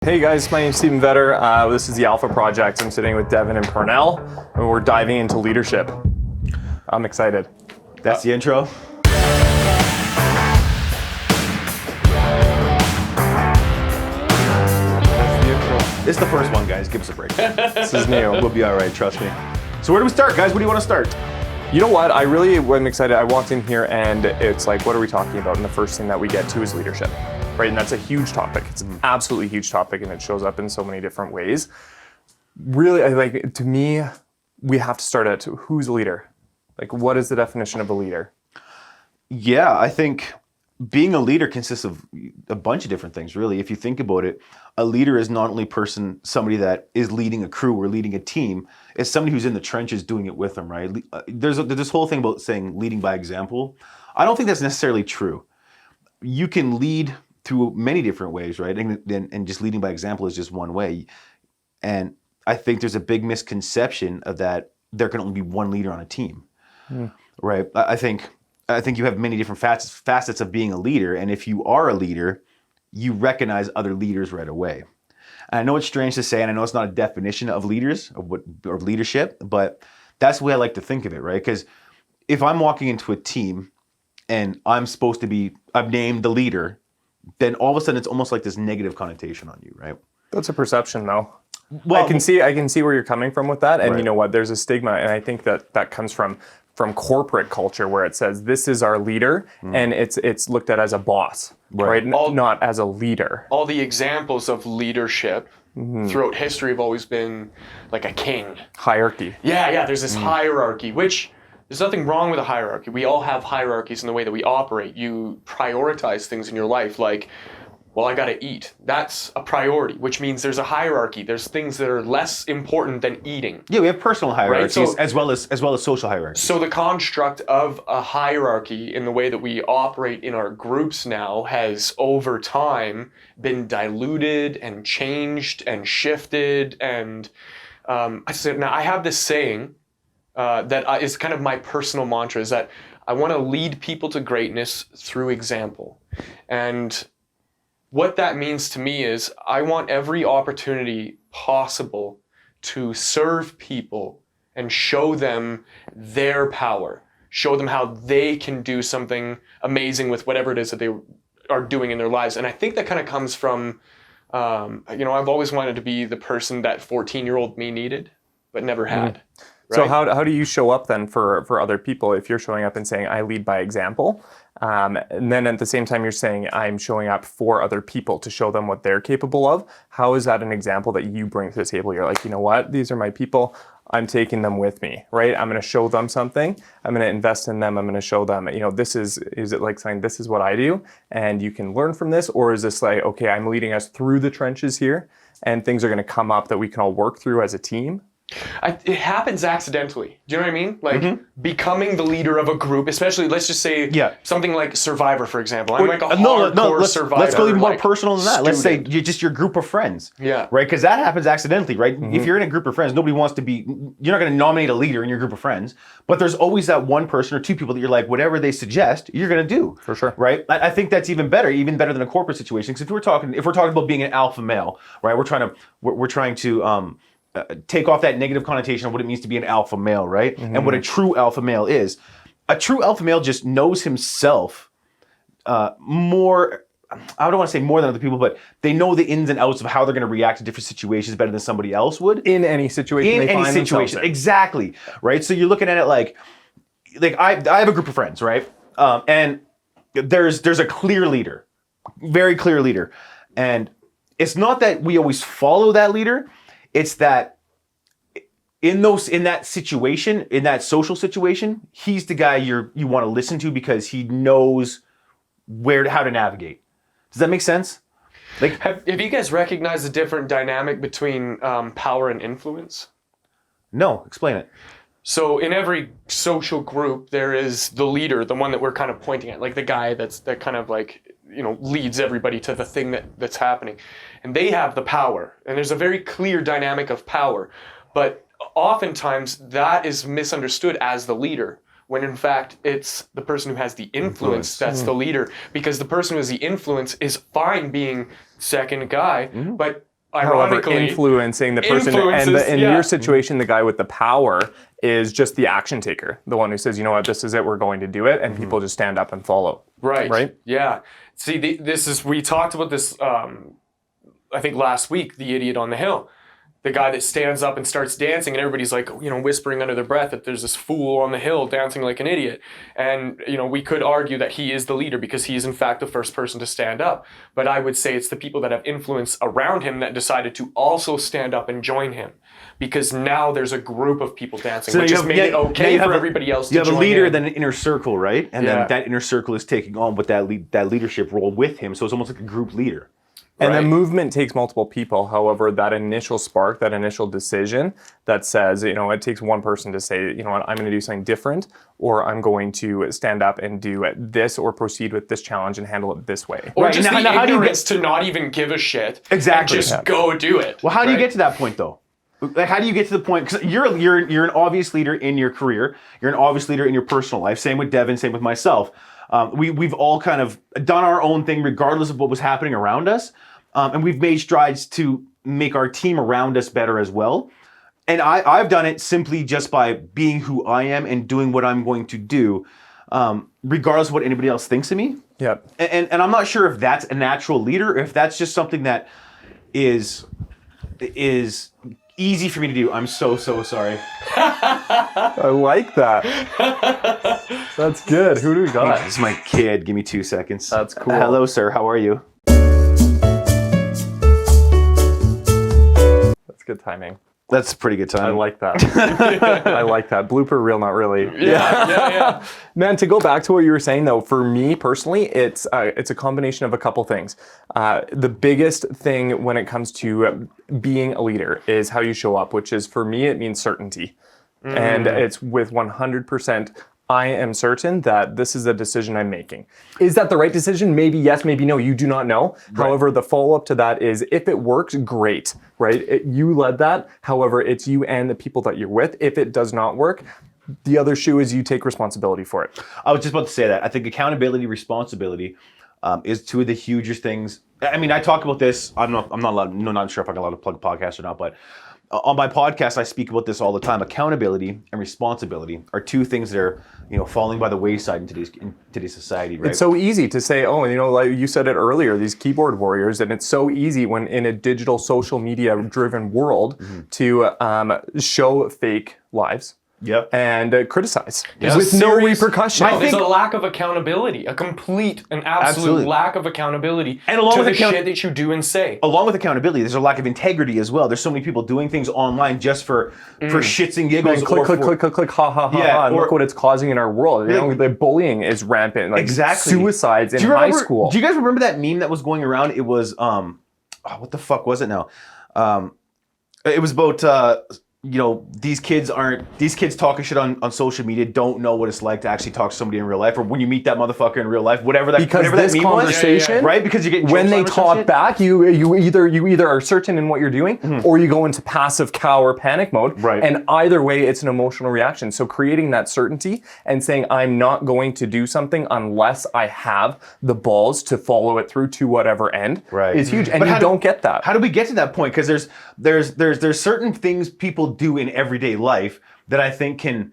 Hey guys, my name's Stephen Vetter. This is the Alpha Project. I'm sitting with Devin and Purnell, and we're diving into leadership. I'm excited. That's the intro. It's the first one, guys. Give us a break. This is new. We'll be all right, trust me. So where do we start, guys? What do you want to start? You know what? I really am excited. I walked in here and it's like, what are we talking about? And the first thing that we get to is leadership, right? And that's a huge topic. It's an absolutely huge topic, and it shows up in so many different ways. Really, to me, we have to start at who's a leader? Like, what is the definition of a leader? Yeah, I think being a leader consists of a bunch of different things, really. If you think about it, a leader is not only somebody that is leading a crew or leading a team, it's somebody who's in the trenches doing it with them, right? There's this whole thing about saying leading by example. I don't think that's necessarily true. You can lead through many different ways, right? And just leading by example is just one way. And I think there's a big misconception of that there can only be one leader on a team, right? I think you have many different facets of being a leader, and if you are a leader, you recognize other leaders right away. And I know it's strange to say, and I know it's not a definition of leaders or leadership, but that's the way I like to think of it, right? Because if I'm walking into a team and I'm named the leader, then all of a sudden it's almost like this negative connotation on you, right? That's a perception, though. Well, I can see where you're coming from with that, and Right. You know what? There's a stigma, and I think that comes from corporate culture, where it says this is our leader, and it's looked at as a boss, right? Not as a leader. All the examples of leadership throughout history have always been like a king. Hierarchy. Yeah, there's this hierarchy, which there's nothing wrong with a hierarchy. We all have hierarchies in the way that we operate. You prioritize things in your life, like, well, I gotta eat. That's a priority, which means there's a hierarchy. There's things that are less important than eating. Yeah, we have personal hierarchies, Right, so- as well as social hierarchies. So the construct of a hierarchy in the way that we operate in our groups now has over time been diluted and changed and shifted. And I have this saying that is kind of my personal mantra, is that I want to lead people to greatness through example. And what that means to me is I want every opportunity possible to serve people and show them their power, show them how they can do something amazing with whatever it is that they are doing in their lives. And I think that kind of comes from, I've always wanted to be the person that 14-year-old me needed, but never had. Right? So how do you show up then for other people if you're showing up and saying, I lead by example? And then at the same time, you're saying I'm showing up for other people to show them what they're capable of. How is that an example that you bring to the table? You're like, you know what? These are my people. I'm taking them with me, right? I'm going to show them something. I'm going to invest in them. I'm going to show them, is it like saying, this is what I do and you can learn from this? Or is this like, okay, I'm leading us through the trenches here and things are going to come up that we can all work through as a team? It happens accidentally. Do you know what I mean? Like becoming the leader of a group, especially, let's just say something like Survivor, for example. I'm like a hardcore Survivor. Let's go even more personal than that. Student. Let's say you're just your group of friends. Yeah. Right? Because that happens accidentally, right? If you're in a group of friends, you're not going to nominate a leader in your group of friends, but there's always that one person or two people that you're like, whatever they suggest, you're going to do. For sure. Right? I think that's even better than a corporate situation. Because if we're talking about being an alpha male, right? We're trying to take off that negative connotation of what it means to be an alpha male, right? And what a true alpha male is. A true alpha male just knows himself more, I don't want to say more than other people, but they know the ins and outs of how they're going to react to different situations better than somebody else would. In any situation they find themselves in. Exactly, right? So you're looking at it like I have a group of friends, right? And there's a clear leader, very clear leader. And it's not that we always follow that leader. It's that in that situation, in that social situation, he's the guy you want to listen to because he knows how to navigate. Does that make sense? Like, have you guys recognized the different dynamic between power and influence? No, explain it. So in every social group, there is the leader, the one that we're kind of pointing at, like the guy that kind of like, leads everybody to the thing that's happening. And they have the power. And there's a very clear dynamic of power. But oftentimes that is misunderstood as the leader, when in fact it's the person who has the influence that's the leader. Because the person who has the influence is fine being second guy, but However, ironically, influencing the person, and in your situation, the guy with the power is just the action taker, the one who says, you know what, this is it, we're going to do it, and people just stand up and follow. Right. Yeah. See, we talked about this, I think last week, the idiot on the hill. The guy that stands up and starts dancing, and everybody's like, whispering under their breath that there's this fool on the hill dancing like an idiot. And, we could argue that he is the leader because he is, in fact, the first person to stand up. But I would say it's the people that have influence around him that decided to also stand up and join him. Because now there's a group of people dancing, which has made it okay for everybody else to join in. You have a leader, then an inner circle, right? And then that inner circle is taking on with that leadership role with him. So it's almost like a group leader. And the movement takes multiple people. However, that initial spark, that initial decision that says, it takes one person to say, you know what, I'm going to do something different, or I'm going to stand up and do this, or proceed with this challenge and handle it this way. Or just the ignorance to not even give a shit. Exactly. And just go do it. Well, how do you get to that point, though? Like, how do you get to the point? Because you're an obvious leader in your career. You're an obvious leader in your personal life. Same with Devin. Same with myself. We've all kind of done our own thing, regardless of what was happening around us. And we've made strides to make our team around us better as well. And I've done it simply just by being who I am and doing what I'm going to do, regardless of what anybody else thinks of me. Yep. And I'm not sure if that's a natural leader, or if that's just something that is easy for me to do. I'm so sorry. I like that. That's good. Who do we got? This is my kid. Give me 2 seconds. That's cool. Hello, sir. How are you? Good timing. That's pretty good timing. I like that. I like that. Blooper reel, not really. Yeah. Man, to go back to what you were saying though, for me personally, it's a combination of a couple things. The biggest thing when it comes to being a leader is how you show up, which is, for me, it means certainty. And it's with 100%. I am certain that this is a decision I'm making. Is that the right decision? Maybe yes, maybe no. You do not know. Right. However, the follow-up to that is, if it works, great, right? You led that. However, it's you and the people that you're with. If it does not work, the other shoe is you take responsibility for it. I was just about to say that. I think accountability, responsibility is two of the hugest things. I mean, I talk about this. I'm not allowed. No, not sure if I'm allowed to plug podcasts or not, but on my podcast, I speak about this all the time. Accountability and responsibility are two things that are, falling by the wayside in today's society, right? It's so easy to say, like you said it earlier, these keyboard warriors, and it's so easy when in a digital social media driven world to show fake lives. Yep. And criticize with no repercussion. There's a lack of accountability, a complete and absolute lack of accountability, and along to with the shit that you do and say. Along with accountability, there's a lack of integrity as well. There's so many people doing things online just for shits and giggles. Man, click, ha, ha, ha, and look what it's causing in our world. The bullying is rampant. Like suicides in high school. Do you guys remember that meme that was going around? It was, what the fuck was it now? It was about... these kids talking shit on social media don't know what it's like to actually talk to somebody in real life, or when you meet that motherfucker in real life, whatever that meme conversation, right? Because you get when they talk back, you either are certain in what you're doing, or you go into passive cow or panic mode, right? And either way, it's an emotional reaction. So creating that certainty and saying, I'm not going to do something unless I have the balls to follow it through to whatever end, right, is huge. And you don't get that. How do we get to that point? Because there's certain things people do in everyday life that I think can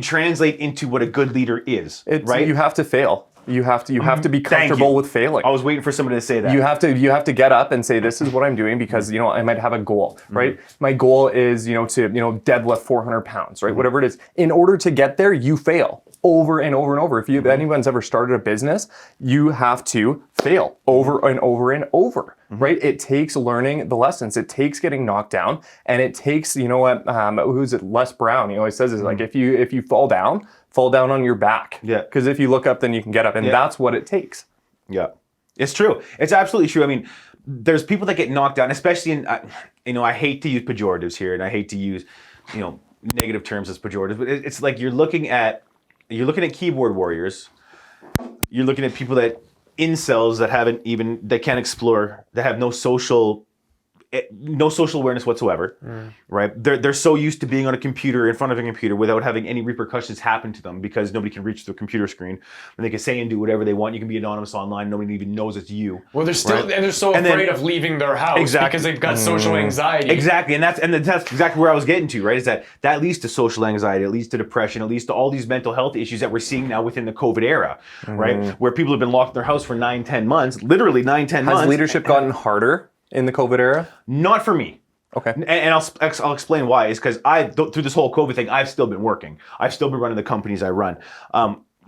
translate into what a good leader is. Right? You have to fail. You have to be comfortable with failing. I was waiting for somebody to say that. You have to get up and say, this is what I'm doing, because I might have a goal, right? My goal is to deadlift 400 pounds, right? Whatever it is. In order to get there, you fail over and over and over. If anyone's ever started a business, you have to fail over and over and over, right? It takes learning the lessons. It takes getting knocked down, and it takes, who's it? Les Brown. He always says is like, if you fall down on your back. Yeah. Because if you look up, then you can get up, and that's what it takes. Yeah, it's true. It's absolutely true. I mean, there's people that get knocked down, especially in, I hate to use pejoratives here, and I hate to use, negative terms as pejoratives, but it's like you're looking at keyboard warriors. You're looking at people incels that can't explore, that have no social no social awareness whatsoever, right? They're so used to being on a computer, in front of a computer, without having any repercussions happen to them because nobody can reach the computer screen, and they can say and do whatever they want. You can be anonymous online. Nobody even knows it's you. Well, they're still right? and they're so afraid of leaving their house because they've got social anxiety. Exactly, and that's exactly where I was getting to, right? Is that leads to social anxiety, it leads to depression, it leads to all these mental health issues that we're seeing now within the COVID era, right? Where people have been locked in their house for 9-10 months, literally 9-10 months. Has leadership gotten harder in the COVID era? Not for me. Okay. And I'll explain why. Is because through this whole COVID thing, I've still been working. I've still been running the companies I run.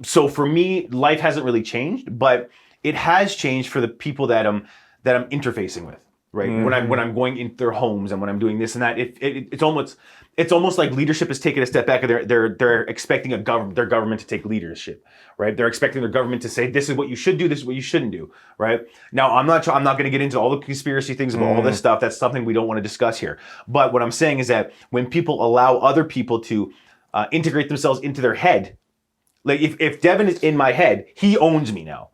So for me, life hasn't really changed, but it has changed for the people that I'm interfacing with. Right. When I'm going into their homes and when I'm doing this and that, it's almost like leadership has taken a step back and they're expecting their government to take leadership. Right. They're expecting their government to say, this is what you should do, this is what you shouldn't do. Right. Now, I'm not going to get into all the conspiracy things about all this stuff. That's something we don't want to discuss here. But what I'm saying is that when people allow other people to integrate themselves into their head, like if Devin is in my head, he owns me now.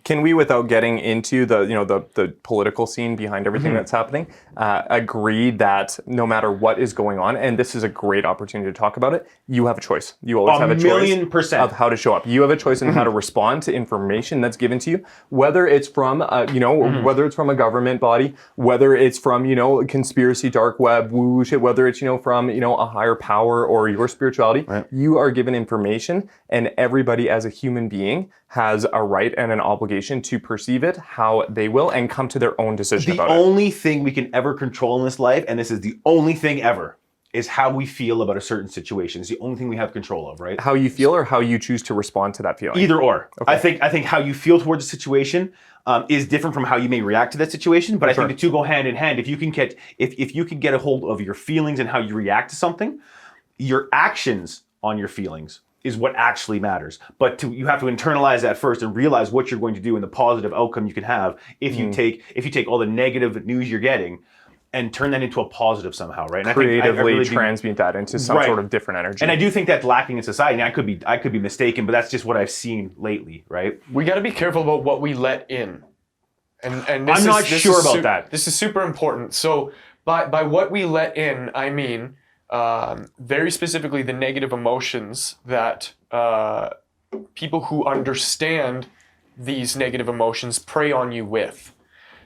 Can we, without getting into the political scene behind everything that's happening, agree that no matter what is going on, and this is a great opportunity to talk about it, you have a choice. You always have a choice 1,000,000% of how to show up. You have a choice in how to respond to information that's given to you, whether it's from whether it's from a government body, whether it's from conspiracy, dark web, woo shit, whether it's from a higher power or your spirituality. Right. You are given information. And everybody as a human being has a right and an obligation to perceive it how they will and come to their own decision about it. The only thing we can ever control in this life, and this is the only thing ever, is how we feel about a certain situation. It's the only thing we have control of, right? How you feel or how you choose to respond to that feeling? Either or. Okay. I think how you feel towards a situation is different from how you may react to that situation, but I think the two go hand in hand. If you can get a hold of your feelings and how you react to something, your actions on your feelings is what actually matters. But you have to internalize that first and realize what you're going to do and the positive outcome you can have if you take all the negative news you're getting and turn that into a positive somehow, right? And creatively transmute that into some sort of different energy. And I do think that's lacking in society. And I could be mistaken, but that's just what I've seen lately, right? We got to be careful about what we let in. And I'm not sure about that. This is super important. So by what we let in, I mean very specifically the negative emotions that people who understand these negative emotions prey on you with.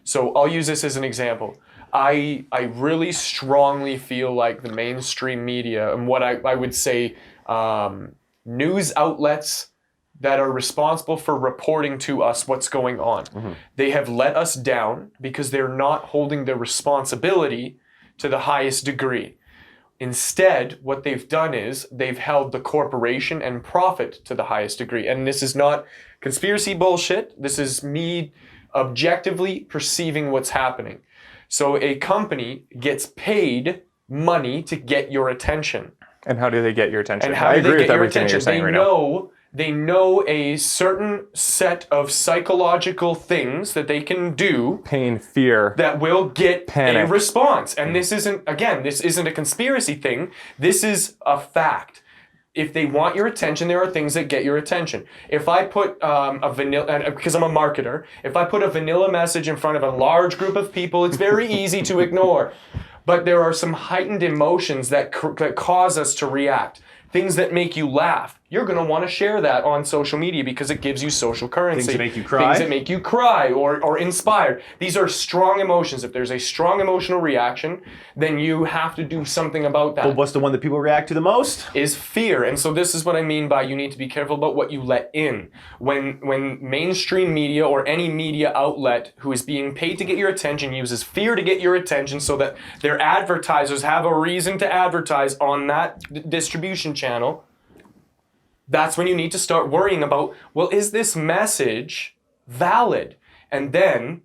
So I'll use this as an example. I really strongly feel like the mainstream media and what I would say news outlets that are responsible for reporting to us what's going on. They have let us down because they're not holding their responsibility to the highest degree. Instead, what they've done is they've held the corporation and profit to the highest degree. And this is not conspiracy bullshit. This is me objectively perceiving what's happening. So a company gets paid money to get your attention. And how do they get your attention? And how do they get your attention? They know a certain set of psychological things that they can do. Pain, fear. That will get panic. A response. And this isn't a conspiracy thing. This is a fact. If they want your attention, there are things that get your attention. If I put a vanilla, because I'm a marketer, if I put a vanilla message in front of a large group of people, it's very easy to ignore. But there are some heightened emotions that cause us to react. Things that make you laugh. You're going to want to share that on social media because it gives you social currency. Things that make you cry. Things that make you cry or inspired. These are strong emotions. If there's a strong emotional reaction, then you have to do something about that. But what's the one that people react to the most? Is fear. And so this is what I mean by you need to be careful about what you let in. When mainstream media or any media outlet who is being paid to get your attention uses fear to get your attention so that their advertisers have a reason to advertise on that distribution channel, that's when you need to start worrying about, well, is this message valid? And then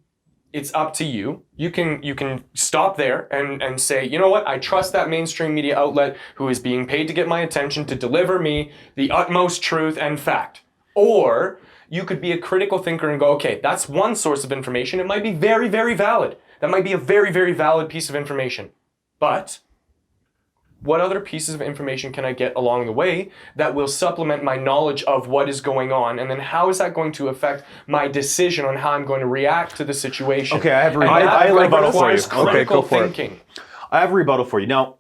it's up to you. You can stop there and say, you know what? I trust that mainstream media outlet who is being paid to get my attention to deliver me the utmost truth and fact. Or you could be a critical thinker and go, okay, that's one source of information. It might be very, very valid. That might be a very, very valid piece of information. But what other pieces of information can I get along the way that will supplement my knowledge of what is going on? And then how is that going to affect my decision on how I'm going to react to the situation? Okay, I have a that rebuttal for you. requires Okay, critical go for it. thinking. I have a rebuttal for you. Now,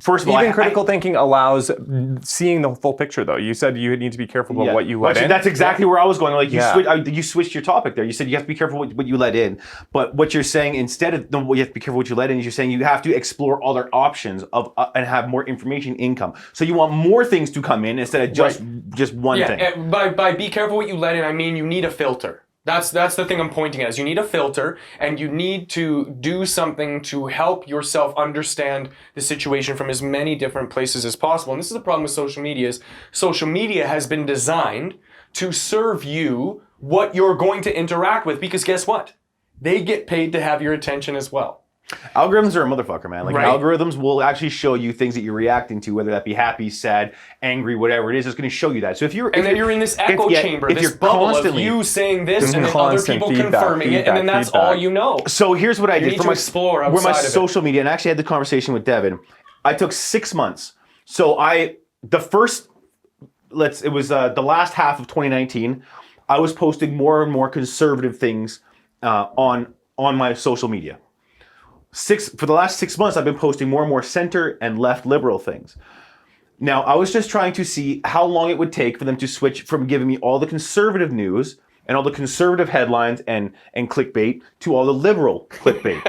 first of all, Even critical thinking allows seeing the full picture, though. You said you need to be careful about what you let in. That's exactly where I was going. Like you switched your topic there. You said you have to be careful what you let in. But what you're saying instead of you have to be careful what you let in is you're saying you have to explore other options of and have more information income. So you want more things to come in instead of just one thing. Yeah, by be careful what you let in, I mean you need a filter. That's the thing I'm pointing at, is you need a filter, and you need to do something to help yourself understand the situation from as many different places as possible. And this is the problem with social media, is social media has been designed to serve you what you're going to interact with, because guess what? They get paid to have your attention as well. Algorithms are a motherfucker, man. Like algorithms will actually show you things that you're reacting to, whether that be happy, sad, angry, whatever it is. It's going to show you that. So if you're in this echo chamber, this bubble of you saying this and then other people confirming it, and then that's all you know. So here's what I did for my social media, and I actually had the conversation with Devin. I took 6 months. So the last half of 2019, I was posting more and more conservative things on my social media. For the last 6 months, I've been posting more and more center and left liberal things. Now, I was just trying to see how long it would take for them to switch from giving me all the conservative news and all the conservative headlines and clickbait to all the liberal clickbait.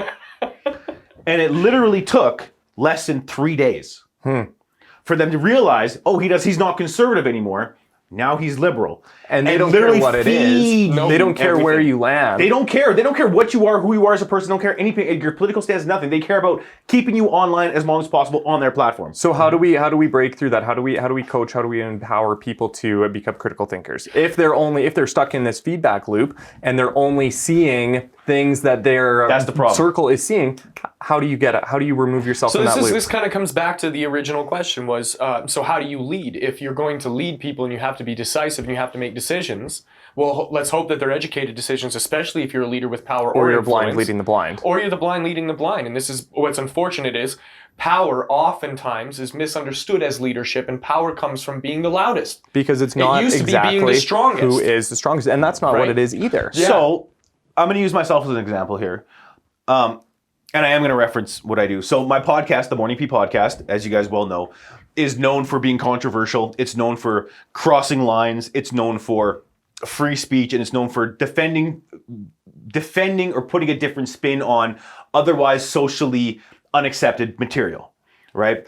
And it literally took less than 3 days for them to realize, he's not conservative anymore. Now he's liberal. And they don't care what it is. They don't care where you land. They don't care. They don't care what you are, who you are as a person. They don't care anything. Your political stance, nothing. They care about keeping you online as long as possible on their platform. So how do we break through that? How do we coach? How do we empower people to become critical thinkers? If they're stuck in this feedback loop and they're only seeing things that their circle is seeing, how do you remove yourself from that loop? This kind of comes back to the original question was, so how do you lead? If you're going to lead people and you have to be decisive and you have to make decisions, well, let's hope that they're educated decisions, especially if you're a leader with power or you're influence. blind leading the blind. Or you're the blind leading the blind. And this is what's unfortunate is power oftentimes is misunderstood as leadership, and power comes from being the loudest. Because it's not exactly being the strongest. Who is the strongest. And that's not what it is either. Yeah. So I'm going to use myself as an example here. And I am going to reference what I do. So my podcast, the Morning P podcast, as you guys well know, is known for being controversial. It's known for crossing lines. It's known for free speech, and it's known for defending or putting a different spin on otherwise socially unaccepted material, right?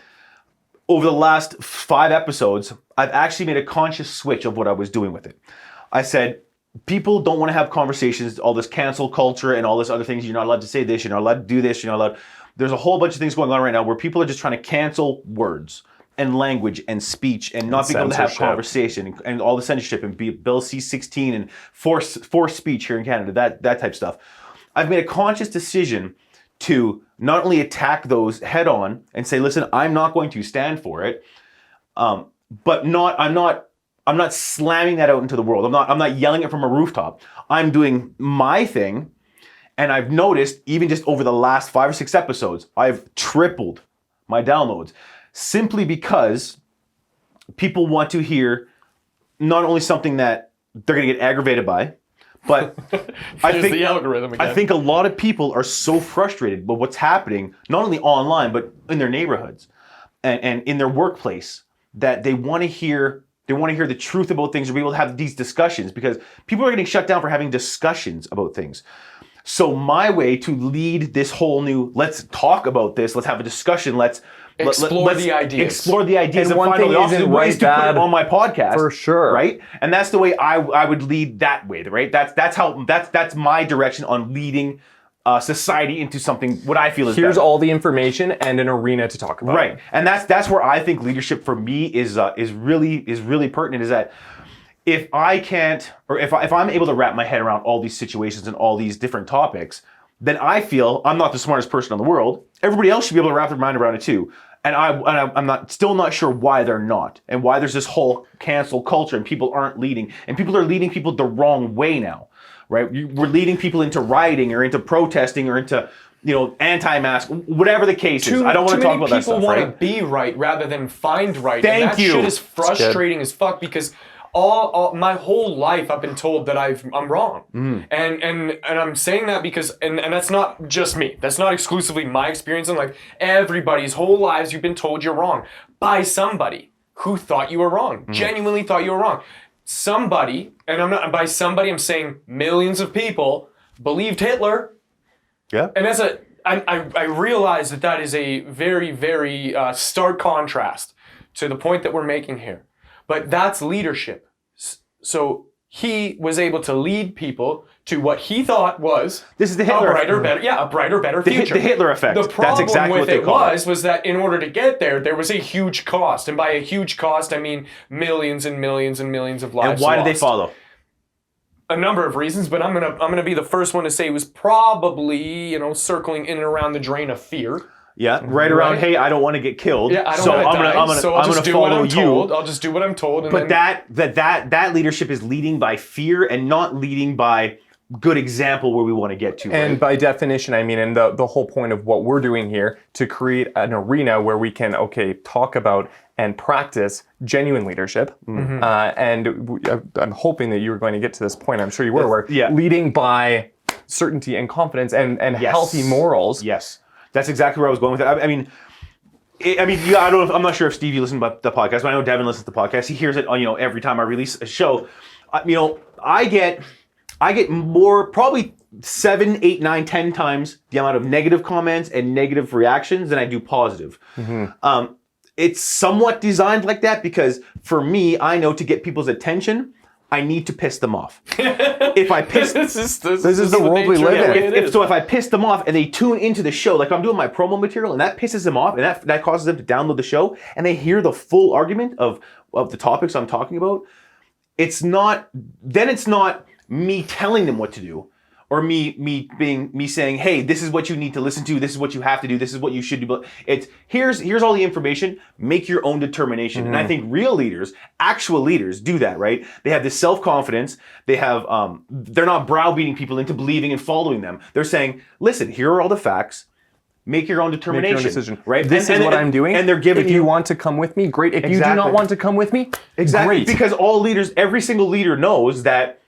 Over the last 5 episodes, I've actually made a conscious switch of what I was doing with it. I said, people don't want to have conversations, all this cancel culture and all this other things. You're not allowed to say this, you're not allowed to do this, you're not allowed. There's a whole bunch of things going on right now where people are just trying to cancel words and language and speech and not being able to have conversation and all the censorship and Bill C-16 and forced speech here in Canada, that type of stuff. I've made a conscious decision to not only attack those head on and say, listen, I'm not going to stand for it, but I'm not slamming that out into the world. I'm not yelling it from a rooftop. I'm doing my thing, and I've noticed even just over the last 5 or 6 episodes, I've tripled my downloads simply because people want to hear not only something that they're going to get aggravated by, but I think a lot of people are so frustrated with what's happening, not only online, but in their neighborhoods and in their workplace, that they want to hear the truth about things or be able to have these discussions, because people are getting shut down for having discussions about things. So my way to lead this whole new, let's talk about this, let's have a discussion, let's explore the ideas and find out the ways to put it on my podcast. For sure. Right? And that's the way I would lead that way, right? That's my direction on leading society into something what I feel is here's better. All the information and an arena to talk about. Right. And that's where I think leadership for me is really pertinent, is that if I can't, or if I'm able to wrap my head around all these situations and all these different topics, then I feel I'm not the smartest person in the world. Everybody else should be able to wrap their mind around it too. And I'm still not sure why they're not, and why there's this whole cancel culture and people aren't leading, and people are leading people the wrong way now, right? We're leading people into rioting or into protesting or into anti-mask, whatever the case is. I don't want to talk about that stuff, people want right? to be right rather than find right. Thank and that you. shit is frustrating as fuck because all my whole life I've been told that I'm wrong. And I'm saying that because and that's not just me. That's not exclusively my experience in life. Everybody's whole lives you've been told you're wrong by somebody who thought you were wrong. Genuinely thought you were wrong. Somebody, and by somebody I'm saying millions of people believed Hitler. Yeah. And I realize that is a very, very stark contrast to the point that we're making here. But that's leadership. So he was able to lead people to what he thought was this is the Hitler a brighter, better future. The Hitler effect. The problem That's exactly with what they call it. was that in order to get there was a huge cost. And by a huge cost, I mean millions and millions and millions of lives And why did they lost. follow? A number of reasons, but I'm gonna be the first one to say it was probably circling in and around the drain of fear. Yeah, right around. Right. Hey, I don't want to get killed. Yeah, I don't so want to I'm die. gonna So I'll I'm just gonna do what follow I'm you. told. I'll just do what I'm told. And But then, that leadership is leading by fear and not leading by good example where we want to get to. And right? by definition, I mean, and the whole point of what we're doing here to create an arena where we can, talk about and practice genuine leadership. I'm hoping that you were going to get to this point. I'm sure you were, where leading by certainty and confidence and Yes. healthy morals. Yes, that's exactly where I was going with it. I mean, I don't know. I'm not sure if Steve you listen to the podcast, but I know Devin listens to the podcast. He hears it, every time I release a show. I get more, probably 7, 8, 9, 10 times the amount of negative comments and negative reactions than I do positive. It's somewhat designed like that because for me, I know to get people's attention, I need to piss them off. If I piss, This is the world we live in. if I piss them off and they tune into the show, like I'm doing my promo material and that pisses them off and that causes them to download the show and they hear the full argument of the topics I'm talking about, it's not me telling them what to do or me saying, hey, this is what you need to listen to, this is what you have to do, this is what you should do. It's here's all the information, make your own determination. And I think real leaders, actual leaders do that, right? They have this self-confidence, they have they're not browbeating people into believing and following them. They're saying, listen, here are all the facts. Make your own determination. Make your own decision. Right? This is what I'm doing. And they're giving if you want to come with me, great. If you do not want to come with me, exactly. great. Because all leaders, every single leader knows that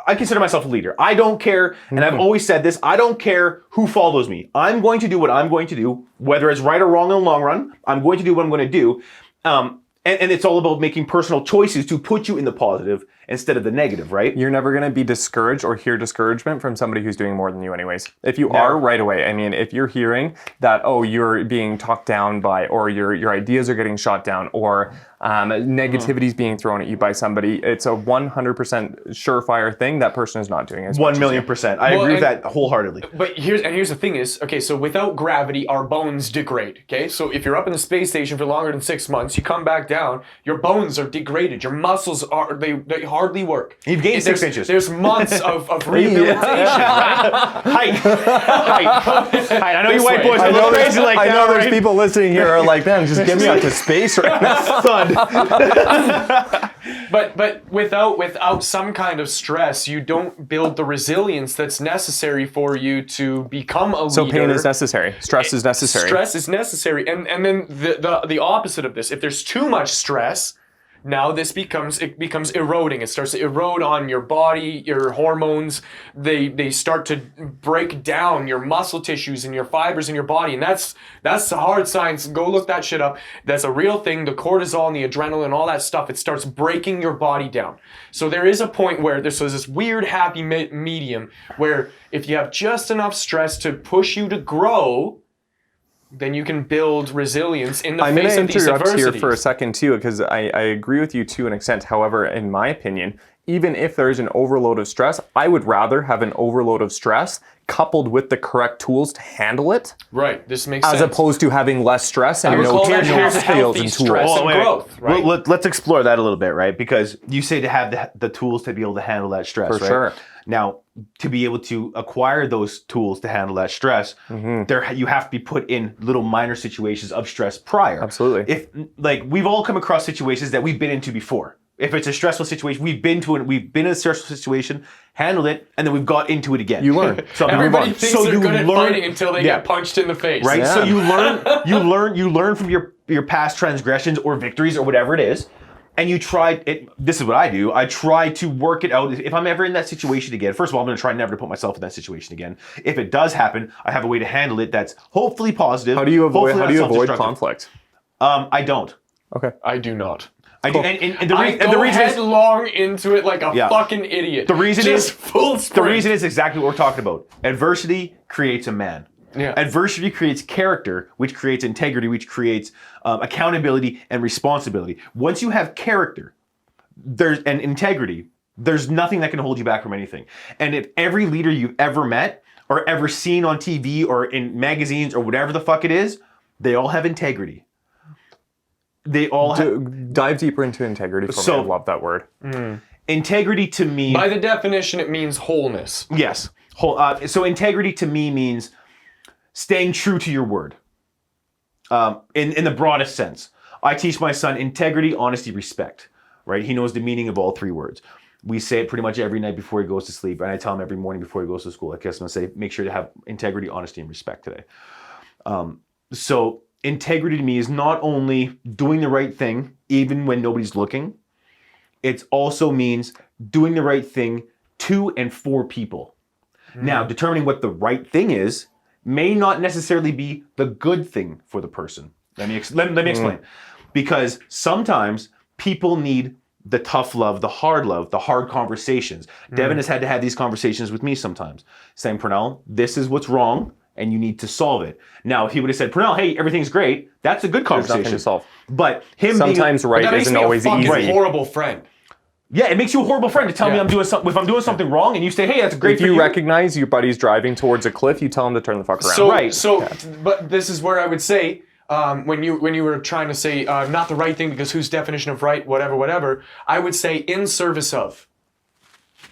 I consider myself a leader. I don't care, and I've always said this, I don't care who follows me. I'm going to do what I'm going to do, whether it's right or wrong in the long run. I'm going to do what I'm going to do. And it's all about making personal choices to put you in the positive instead of the negative, right? You're never going to be discouraged or hear discouragement from somebody who's doing more than you anyways. If you are right away, I mean, if you're hearing that, you're being talked down by, or your ideas are getting shot down, or negativity is being thrown at you by somebody, it's a 100% surefire thing that person is not doing as much 1,000,000%. I agree with that wholeheartedly. But here's the thing is, so without gravity, our bones degrade, okay? So if you're up in the space station for longer than 6 months, you come back down, your bones are degraded, your muscles they hardly work. You've gained 6 inches. There's months of rehabilitation, right? Height. I know you white boys are a little crazy like that, I know there's right? people listening here are like, man, just get me out to space right now. Son. But without some kind of stress, you don't build the resilience that's necessary for you to become a leader. So pain is necessary. Stress is necessary. Stress is necessary. And then the opposite of this, if there's too much stress, now this becomes eroding. It starts to erode on your body, your hormones. They start to break down your muscle tissues and your fibers in your body. And that's the hard science. Go look that shit up. That's a real thing. The cortisol and the adrenaline and all that stuff, it starts breaking your body down. So there is a point where there's this weird happy medium where if you have just enough stress to push you to grow, then you can build resilience in the face of these adversities. I'm going to interrupt here for a second too, because I agree with you to an extent. However, in my opinion, even if there is an overload of stress, I would rather have an overload of stress coupled with the correct tools to handle it. Right, this makes sense. As opposed to having less stress and no skills and tools. Growth, right? Well, let's explore that a little bit, right? Because you say to have the tools to be able to handle that stress, For right? sure. Now, to be able to acquire those tools to handle that stress, you have to be put in little minor situations of stress prior. Absolutely. We've all come across situations that we've been into before, If it's a stressful situation, we've been in a stressful situation, handled it, and then we've got into it again. You learn. So Everybody thinks they're good at fighting until they Yeah. get punched in the face. Right? Yeah. So you learn from your past transgressions or victories or whatever it is, and you try it. This is what I do. I try to work it out. If I'm ever in that situation again, first of all, I'm going to try never to put myself in that situation again. If it does happen, I have a way to handle it that's hopefully positive. How do you avoid self-destructive. conflict? I don't. Okay. I do not. I do. And the I reason go is headlong into it like a Yeah. fucking idiot. the reason Just is full the sprint. reason is exactly what we're talking about. Adversity creates a man. Yeah. Adversity creates character, which creates integrity, which creates accountability and responsibility. Once you have character, and integrity, there's nothing that can hold you back from anything. And if every leader you've ever met or ever seen on TV or in magazines or whatever the fuck it is, they all have integrity. They all have Dive deeper into integrity for So- me. I love that word. integrity to me. By the definition, it means wholeness. Yes. So integrity to me means staying true to your word. In the broadest sense. I teach my son integrity, honesty, respect. Right? He knows the meaning of all three words. We say it pretty much every night before he goes to sleep, and I tell him every morning before he goes to school. I guess I'm gonna say, make sure to have integrity, honesty, and respect today. So integrity to me is not only doing the right thing, even when nobody's looking. It also means doing the right thing to and for people. Now, determining what the right thing is may not necessarily be the good thing for the person. Let me explain. Because sometimes people need the tough love, the hard conversations. Devin has had to have these conversations with me sometimes, saying, Pernell, this is what's wrong, and you need to solve it. Now, if he would have said, Pernell, hey, everything's great, that's a good There's conversation. nothing to solve. But him Sometimes That right makes isn't me always a fucking easy. horrible friend. yeah, it makes you a horrible friend to tell me Yeah. I'm doing something. If I'm doing something wrong, and you say, "Hey, that's great If for you you," recognize your buddy's driving towards a cliff, you tell him to turn the fuck around. So, Right. but this is where I would say, when you were trying to say not the right thing because whose definition of right, whatever, I would say in service of.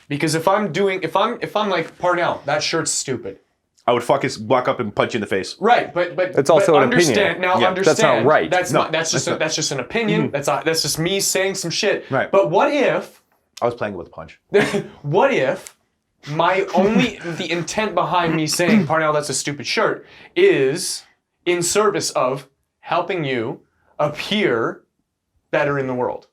Because if I'm like Parnell, that shirt's stupid. I would walk up and punch you in the face. Right, but It's also but an understand, opinion. Now Yeah, understand that's not right. That's No, not, that's just that's not. that's just an opinion. That's just me saying some shit. Right. But what if I was playing with a punch. what if the intent behind me saying, Parnell, that's a stupid shirt, is in service of helping you appear better in the world?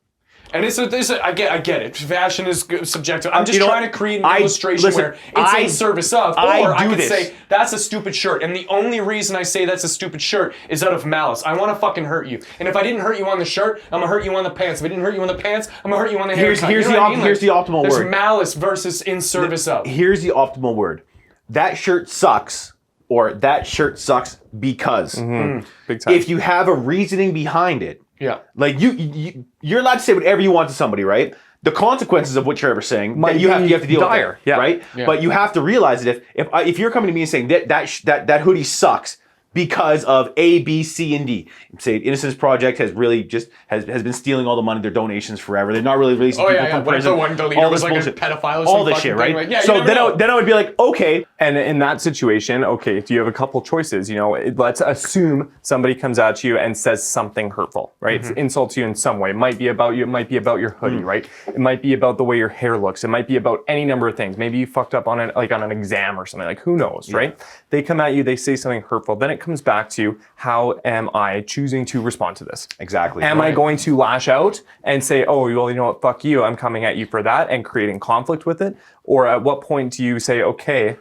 And I get it. Fashion is subjective. I'm just You know trying what? to create an illustration where it's in service of. Or I could say, that's a stupid shirt. And the only reason I say that's a stupid shirt is out of malice. I want to fucking hurt you. And if I didn't hurt you on the shirt, I'm going to hurt you on the pants. If I didn't hurt you on the pants, I'm going to hurt you on the haircut. Here's You know what I mean? the optimal There's word. malice versus in service of. Here's the optimal word. That shirt sucks, or that shirt sucks because. Big time. If you have a reasoning behind it, Yeah. like you're allowed to say whatever you want to somebody, right? The consequences of what you're ever saying, Might that you have be to deal dire, with, yeah. right? Yeah. But you have to realize that if you're coming to me and saying that hoodie sucks because of A, B, C, and D, say Innocence Project has really just has been stealing all the money, their donations forever. They're not really releasing people from What if prison. the leader all was this like bullshit. a pedophile or all some this fucking shit, thing? right? Like, yeah, you so never then know. I would be like, okay. And in that situation, okay, do you have a couple choices? Let's assume somebody comes at you and says something hurtful, right? It insults you in some way. It might be about you. It might be about your hoodie, right? It might be about the way your hair looks. It might be about any number of things. Maybe you fucked up on an exam or something. Like, who knows, right? They come at you. They say something hurtful. Then it comes back to, how am I choosing to respond to this? Exactly. Am I going to lash out and say, oh, well, you know what, fuck you, I'm coming at you for that, and creating conflict with it? Or at what point do you say, okay,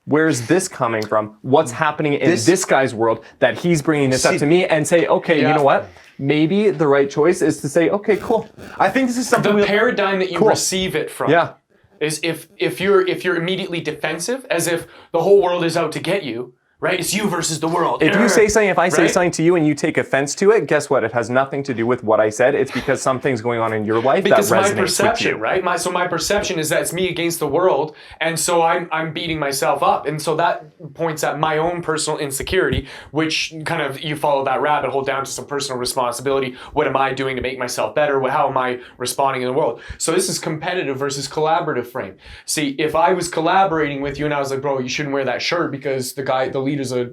where's this coming from? What's happening in this guy's world that he's bringing this up to me, and say, okay, you know what? Maybe the right choice is to say, okay, cool. I think this is something The paradigm that you receive it from. Yeah. Is if you're immediately defensive, as if the whole world is out to get you, right? It's you versus the world. If you say something, if I say Right? something to you and you take offense to it, guess what? It has nothing to do with what I said. It's because something's going on in your life Because that my resonates perception, with you. right? My perception is that it's me against the world, and so I'm beating myself up, and so that points at my own personal insecurity, which kind of you follow that rabbit hole down to some personal responsibility. What am I doing to make myself better? How am I responding in the world? So this is competitive versus collaborative frame. See, if I was collaborating with you and I was like, bro, you shouldn't wear that shirt because the leader's a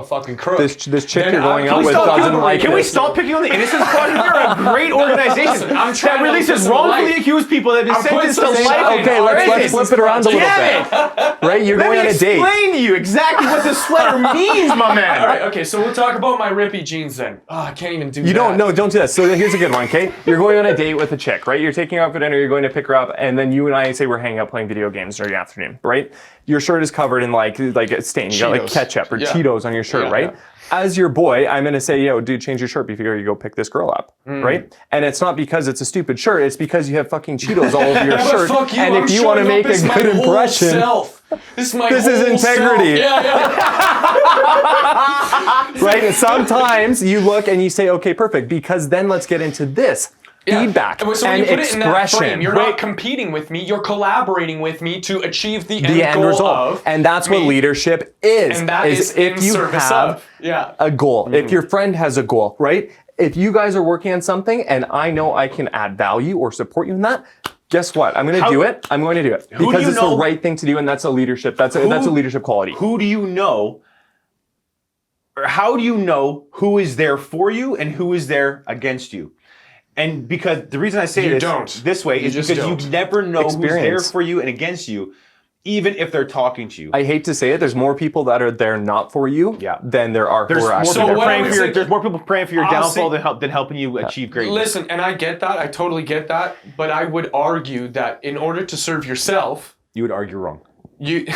fucking crook. This chick Then you're going can out we with stop- doesn't like Can we this. stop picking on the Innocence Project? They're a great organization Listen, I'm trying that to releases listen to wrongfully life. accused people that have been I'm putting sentenced to some life. shit in. Okay, let's Innocence flip it around a little Damn bit. Right? You're Let going me on a date. explain to you exactly what this sweater means, my man. All right, okay, so we'll talk about my rippy jeans then. Oh, I can't even do that. You don't do that. So here's a good one, okay? You're going on a date with a chick, right? You're taking her out for dinner, you're going to pick her up, and then you and I say we're hanging out playing video games during the afternoon, right? Your shirt is covered in like a stain. You got like Cheetos. ketchup or Yeah. Cheetos on your shirt, Yeah, right? yeah. As your boy, I'm gonna say, yo, dude, change your shirt before you go pick this girl up, right? And it's not because it's a stupid shirt, it's because you have fucking Cheetos all over your But shirt. fuck you, And I'm if you want to showing make up a as my good whole impression, self. This is my This is whole integrity. self. Yeah. right? And sometimes you look and you say, okay, perfect, because then let's get into this. Feedback So when and you put it in that expression. frame, you're not competing with me, you're collaborating with me to achieve the the end end goal result. of And that's what me. leadership is. And that is in if you service have of. Yeah. a goal. If your friend has a goal, right? If you guys are working on something and I know I can add value or support you in that, guess what? I'm going to do it. I'm going to do it do because you it's know- the right thing to do, and that's a leadership. That's a leadership quality. Who do you know, or how do you know who is there for you and who is there against you? And because the reason I say this way is just because don't. you never know who's there Experience. for you and against you, even if they're talking to you. I hate to say it. There's more people that are there not for you than there are There's who are more, actually people there what for I praying you. would for your, say- there's more people praying for your I'll downfall say- than helping you achieve greatness. Listen, and I get that. I totally get that. But I would argue that in order to serve yourself, You would argue wrong. you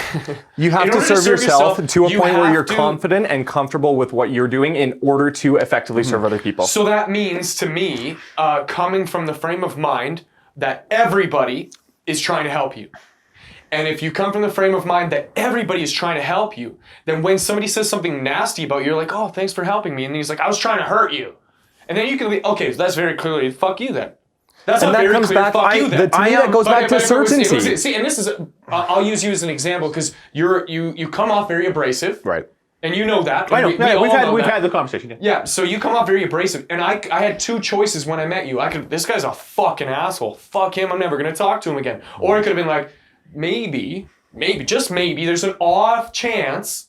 You have in to order serve yourself to a you point where have you're to- confident and comfortable with what you're doing in order to effectively serve other people. So that means to me, coming from the frame of mind that everybody is trying to help you. And if you come from the frame of mind that everybody is trying to help you, then when somebody says something nasty about you, you're like, oh, thanks for helping me. And he's like, I was trying to hurt you. And then you can be, okay, so that's very clearly, fuck you then. That's And not that very comes clear, back- fuck you then. to me, that goes back to But it was- certainty. see, and this is, I'll use you as an example because you come off very abrasive. Right. And you know that. I know. We Yeah, all know we've that. had the conversation. Yeah, so you come off very abrasive, and I had two choices when I met you. This guy's a fucking asshole. Fuck him. I'm never gonna talk to him again. Or it could have been like, maybe, just maybe, there's an off chance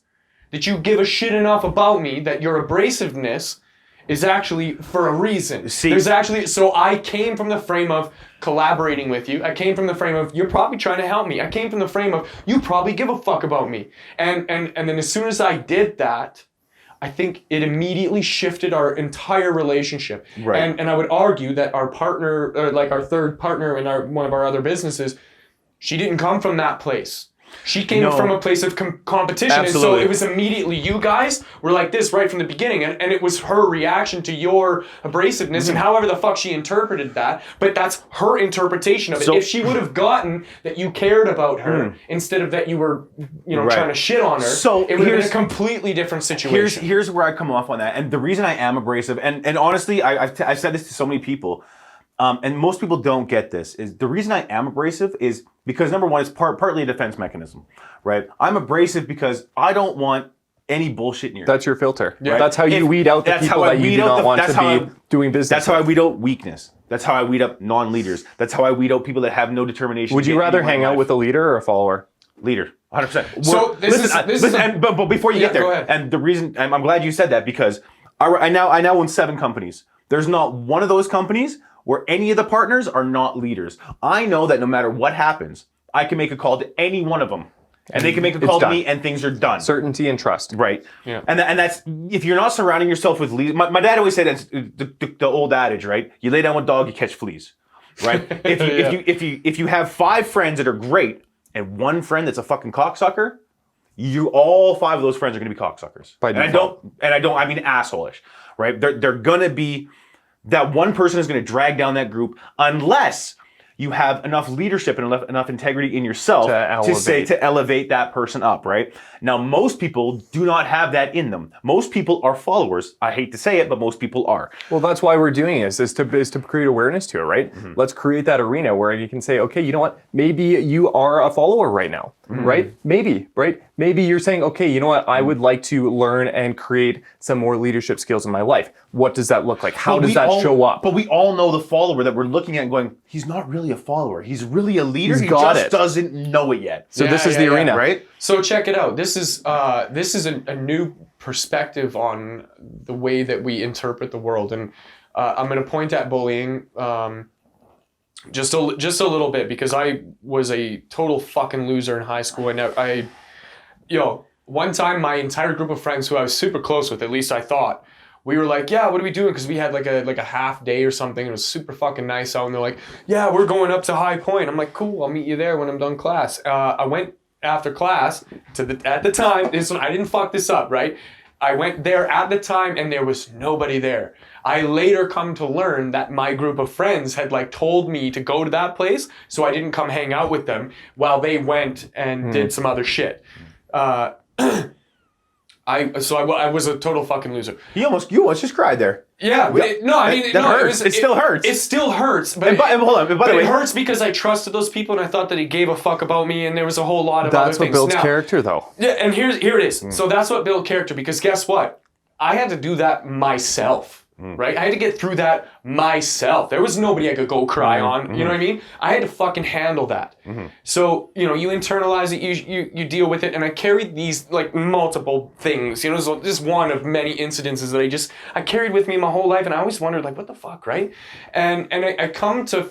that you give a shit enough about me that your abrasiveness is actually for a reason. So I came from the frame of collaborating with you. I came from the frame of you're probably trying to help me. I came from the frame of you probably give a fuck about me. And then as soon as I did that, I think it immediately shifted our entire relationship. Right. And I would argue that our partner, or like our third partner in one of our other businesses, she didn't come from that place. She came from a place of competition. Absolutely. And so it was immediately, you guys were like this right from the beginning. And it was her reaction to your abrasiveness and however the fuck she interpreted that. But that's her interpretation of it. So- If she would have gotten that you cared about her instead of that you were, trying to shit on her, So it would have been a here's- completely different situation. Here's where I come off on that, and the reason I am abrasive, and honestly, I've said this to so many people, and most people don't get this, is the reason I am abrasive is because number one, it's partly a defense mechanism, right? I'm abrasive because I don't want any bullshit near me. That's your filter. Yeah. That's how you weed out the That's people how I that you weed do out not the- want that's to how be I- doing business. That's how I weed out weakness. That's how I weed out non-leaders. That's how I weed out people that have no determination. Would to you get rather anywhere in hang out life. with a leader or a follower? Leader? 100%. So But before you get there, go ahead. and the reason I'm glad you said that because I now own 7 companies. There's not one of those companies where any of the partners are not leaders. I know that no matter what happens, I can make a call to any one of them, and they can make a call to done. me, and things are done. Certainty and trust. Right. Yeah. And that's if you're not surrounding yourself with leaders. My dad always said that's the old adage, right? You lay down with dog, you catch fleas. Right? If you have 5 friends that are great and one friend that's a fucking cocksucker, all 5 of those friends are going to be cocksuckers. By and I default. I mean assholeish, right? They're going to be that one person is going to drag down that group unless you have enough leadership and enough integrity in yourself to elevate that person up, right? Now, most people do not have that in them. Most people are followers. I hate to say it, but most people are. Well, that's why we're doing this, is to create awareness to it, right? Let's create that arena where you can say, okay, you know what? Maybe you are a follower right now. right? Maybe, right? Maybe you're saying, okay, you know what? I would like to learn and create some more leadership skills in my life. What does that look like? How does that show up? But we all know the follower that we're looking at and going, he's not really a follower. He's really a leader. He's He got just it. doesn't know it yet. So this is the arena, right? So check it out. This is a new perspective on the way that we interpret the world, and I'm going to point at bullying just a little bit, because I was a total fucking loser in high school, and one time my entire group of friends who I was super close with, at least I thought, we were like, yeah, what are we doing? Because we had like a half day or something. It was super fucking nice out, and they're like, yeah, we're going up to High Point. I'm like, cool, I'll meet you there when I'm done class. I went after class at the time. I didn't fuck this up, right? I went there at the time, and there was nobody there. I later come to learn that my group of friends had like told me to go to that place, so I didn't come hang out with them while they went and did some other shit. I was a total fucking loser. You almost just cried there. Yeah, but it hurts. It still hurts. It still hurts. But hold on. By the way, it hurts because I trusted those people, and I thought that he gave a fuck about me, and there was a whole lot of other things. That's what builds character, though. Yeah, and here it is. So that's what built character, because guess what? I had to do that myself. Right? I had to get through that myself. There was nobody I could go cry on. You know what I mean? I had to fucking handle that. So, you internalize it, you deal with it, and I carried these like multiple things. So this one of many incidences that I carried with me my whole life, and I always wondered like, what the fuck, right? And I come to,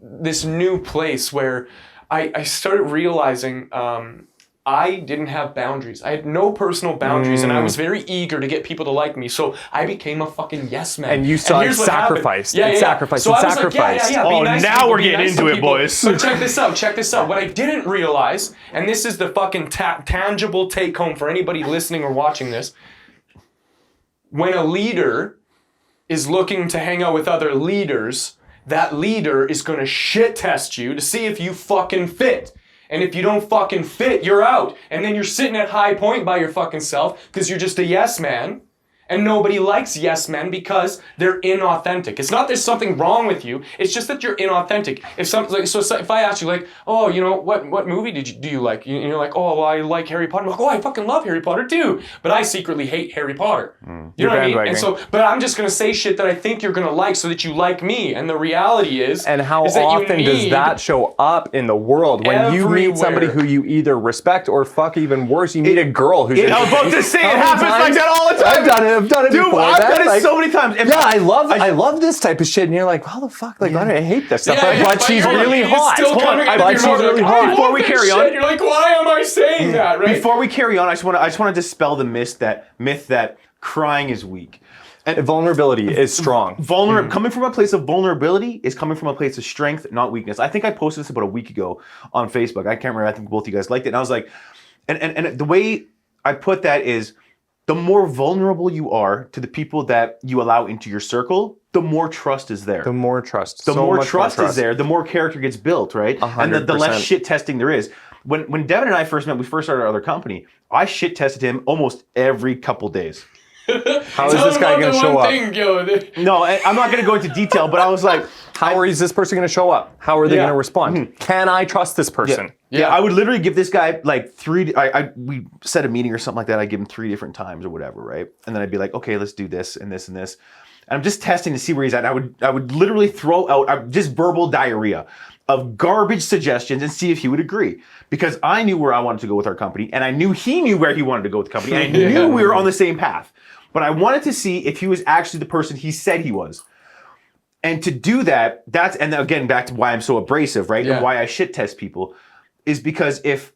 this new place where I started realizing I didn't have boundaries. I had no personal boundaries, and I was very eager to get people to like me. So I became a fucking yes man. And you saw it sacrificed. Yeah. Sacrificed. So and I was sacrificed. like, yeah. Oh, nice now we're getting into it, boys. So check this out. What I didn't realize, and this is the fucking tangible take home for anybody listening or watching this, when a leader is looking to hang out with other leaders, that leader is going to shit test you to see if you fucking fit. And if you don't fucking fit, you're out. And then you're sitting at High Point by your fucking self because you're just a yes man. And nobody likes yes men because they're inauthentic. It's not there's something wrong with you. It's just that you're inauthentic. If I ask you like, oh, what movie do you like? And you're like, oh, well, I like Harry Potter. I'm like, oh, I fucking love Harry Potter too. But I secretly hate Harry Potter. You know what I mean? And but I'm just gonna say shit that I think you're gonna like so that you like me. And the reality is, and how often does that show up in the world when you meet somebody who you either respect or fuck even worse? You meet a girl who's. I was about to say it happens like that all the time. I've done it Dude, before. I've done it so many times. And I love this type of shit. And you're like, how the fuck? Like, I hate this stuff. But she's really hot. But she's really hot. Before we carry on, you're like, why am I saying that? Right? Before we carry on, I just want to dispel the myth that crying is weak. And vulnerability is strong. Coming from a place of vulnerability is coming from a place of strength, not weakness. I think I posted this about a week ago on Facebook. I can't remember. I think both of you guys liked it. And I was like, and the way I put that is, the more vulnerable you are to the people that you allow into your circle, the more trust is there. The more trust. The more trust is there, the more character gets built, right? 100%. And the less shit testing there is. When Devin and I first met, we first started our other company, I shit tested him almost every couple days. How is this guy going to show up? No, I'm not going to go into detail, but I was like, how is this person going to show up? How are they going to respond? Can I trust this person? Yeah, I would literally give this guy like we set a meeting or something like that. I give him 3 different times or whatever, right? And then I'd be like, okay, let's do this and this and this. And I'm just testing to see where he's at. And I would literally throw out just verbal diarrhea of garbage suggestions and see if he would agree. Because I knew where I wanted to go with our company, and I knew he knew where he wanted to go with the company, and I knew we were on the same path. But I wanted to see if he was actually the person he said he was. And to do that, and again, back to why I'm so abrasive, right? And why I shit test people, is because if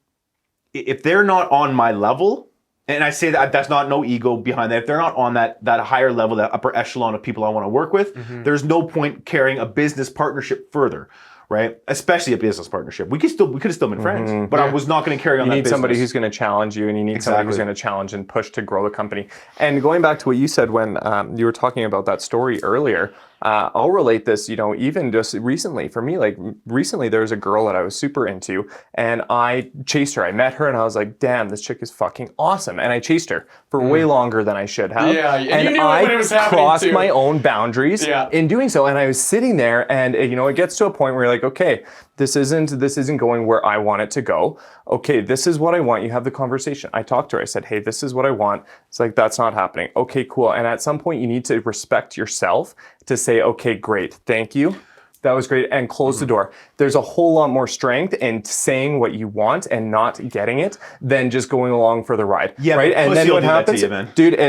they're not on my level, and I say that's not no ego behind that, if they're not on that higher level, that upper echelon of people I want to work with, there's no point carrying a business partnership further. Right, especially a business partnership. We could have still been friends, but I was not going to carry on that business. You need somebody who's going to challenge you, and you need somebody who's going to challenge and push to grow the company. And going back to what you said when you were talking about that story earlier, I'll relate this, even just recently. For me, like recently there was a girl that I was super into, and I chased her. I met her and I was like, damn, this chick is fucking awesome. And I chased her for way longer than I should have. Yeah, and you knew I when it was happening crossed too. my own boundaries in doing so. And I was sitting there, and it gets to a point where you're like, okay, This isn't going where I want it to go. Okay, this is what I want. You have the conversation. I talked to her. I said, hey, this is what I want. It's like, that's not happening. Okay, cool. And at some point you need to respect yourself to say, okay, great. Thank you. That was great. And close the door. There's a whole lot more strength in saying what you want and not getting it than just going along for the ride. Yeah, right. And then what happens, you, man. dude?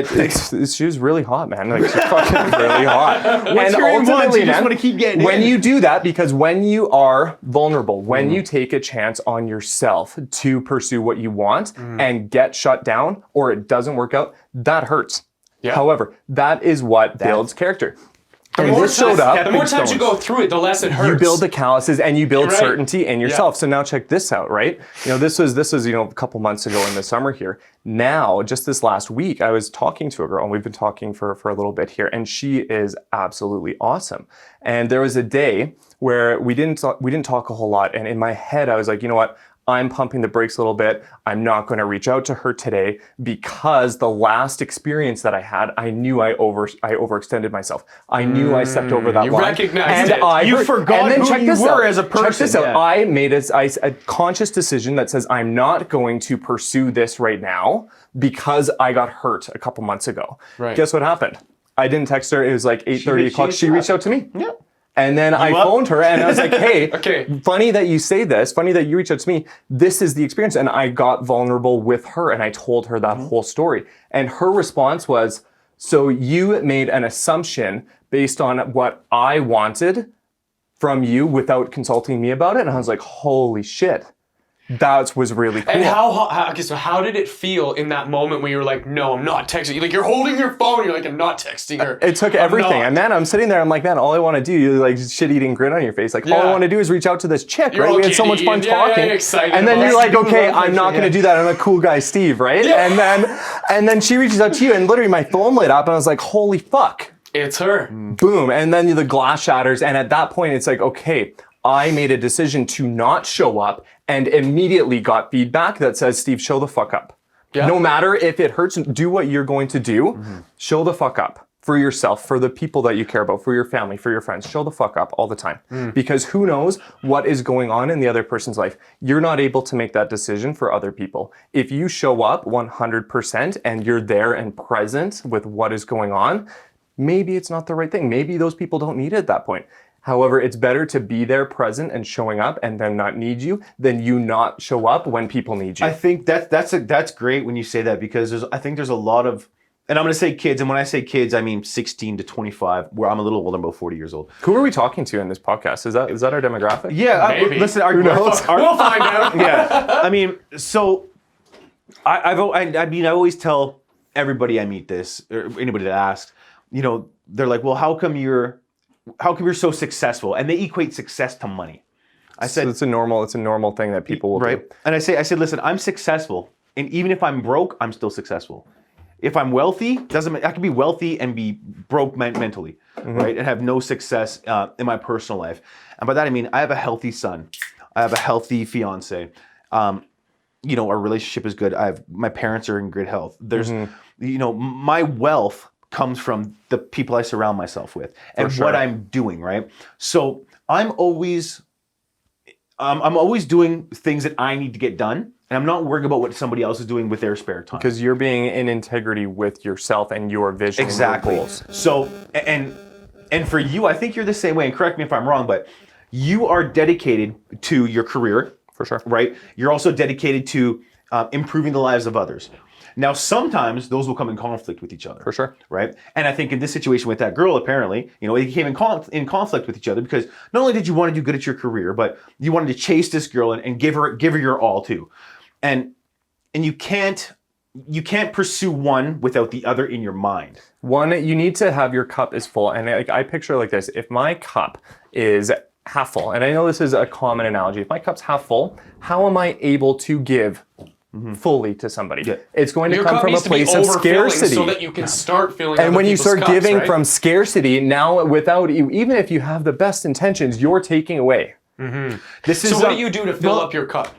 She was really hot, man. Like, she's fucking really hot. Once you're in one, you just want to keep getting when in. you do that, because when you are vulnerable, when you take a chance on yourself to pursue what you want and get shut down or it doesn't work out, that hurts. Yeah. However, that is what builds character. The And more this showed up. the more times you go through it, the less it hurts. You build the calluses and you build Right. certainty in yourself. So now check this out, right? This was a couple months ago in the summer here. Now, just this last week, I was talking to a girl, and we've been talking for a little bit here, and she is absolutely awesome. And there was a day where we didn't talk a whole lot, and in my head, I was like, you know what? I'm pumping the brakes a little bit. I'm not going to reach out to her today because the last experience that I had, I knew I overextended myself. I knew I stepped over that You line. recognized it. You forgot who you were as a person. Check this out. Yeah. I made a conscious decision that says I'm not going to pursue this right now because I got hurt a couple months ago. Right. Guess what happened? I didn't text her. It was like 8:30 o'clock. She reached out to me. Yeah. And then I phoned her and I was like, hey, Okay. funny that you say this, funny that you reached out to me. This is the experience. And I got vulnerable with her and I told her that whole story. And her response was, so you made an assumption based on what I wanted from you without consulting me about it? And I was like, holy shit. That was really cool. And how did it feel in that moment when you were like, no, I'm not texting you? Like, you're holding your phone, you're like, I'm not texting her. It took everything. And man, I'm sitting there, I'm like, man, all I want to do, you like shit-eating grin on your face. Like, all I want to do is reach out to this chick, You're right? all We had so much giddy fun and talking. excited And then about you're it. like, okay, I'm not going to do that. I'm a cool guy, Steve, right? Yeah. And then she reaches out to you and literally my phone lit up and I was like, holy fuck. It's her. Boom. And then the glass shatters. And at that point, it's like, okay, I made a decision to not show up and immediately got feedback that says, Steve, show the fuck up. Yeah. No matter if it hurts, do what you're going to do. Show the fuck up for yourself, for the people that you care about, for your family, for your friends. Show the fuck up all the time. Because who knows what is going on in the other person's life. You're not able to make that decision for other people. If you show up 100% and you're there and present with what is going on, maybe it's not the right thing. Maybe those people don't need it at that point. However, it's better to be there present and showing up and them not need you than you not show up when people need you. I think that's great when you say that because I think there's a lot of, and I'm going to say kids, and when I say kids, I mean 16 to 25, where I'm a little older, I'm about 40 years old. Who are we talking to in this podcast? Is that our demographic? Yeah, Maybe. Listen, We'll find out. yeah, I mean, so I always tell everybody I meet this, or anybody that asks, they're like, well, how come you're so successful? And they equate success to money. I said, it's a normal thing that people will do. And I said, listen, I'm successful, and even if I'm broke, I'm still successful. If I'm wealthy, I can be wealthy and be broke mentally, right? And have no success in my personal life. And by that I mean I have a healthy son, I have a healthy fiance. Our relationship is good. My parents are in good health. There's, my wealth comes from the people I surround myself with and what I'm doing, right? So I'm always doing things that I need to get done, and I'm not worrying about what somebody else is doing with their spare time. Because you're being in integrity with yourself and your vision and your goals. So, and for you, I think you're the same way, and correct me if I'm wrong, but you are dedicated to your career. For sure. Right? You're also dedicated to improving the lives of others. Now, sometimes those will come in conflict with each other. For sure. Right? And I think in this situation with that girl, apparently, it came in conflict with each other because not only did you want to do good at your career, but you wanted to chase this girl and give her your all too. And you can't pursue one without the other in your mind. One, you need to have your cup is full. And I picture it like this. If my cup is half full, and I know this is a common analogy, if my cup's half full, how am I able to give fully to somebody? Yeah. It's going to come from a place of scarcity. So that you can start filling and when you start cups, giving right? from scarcity, now without you, even if you have the best intentions, you're taking away. This is so what do you do to fill up your cup?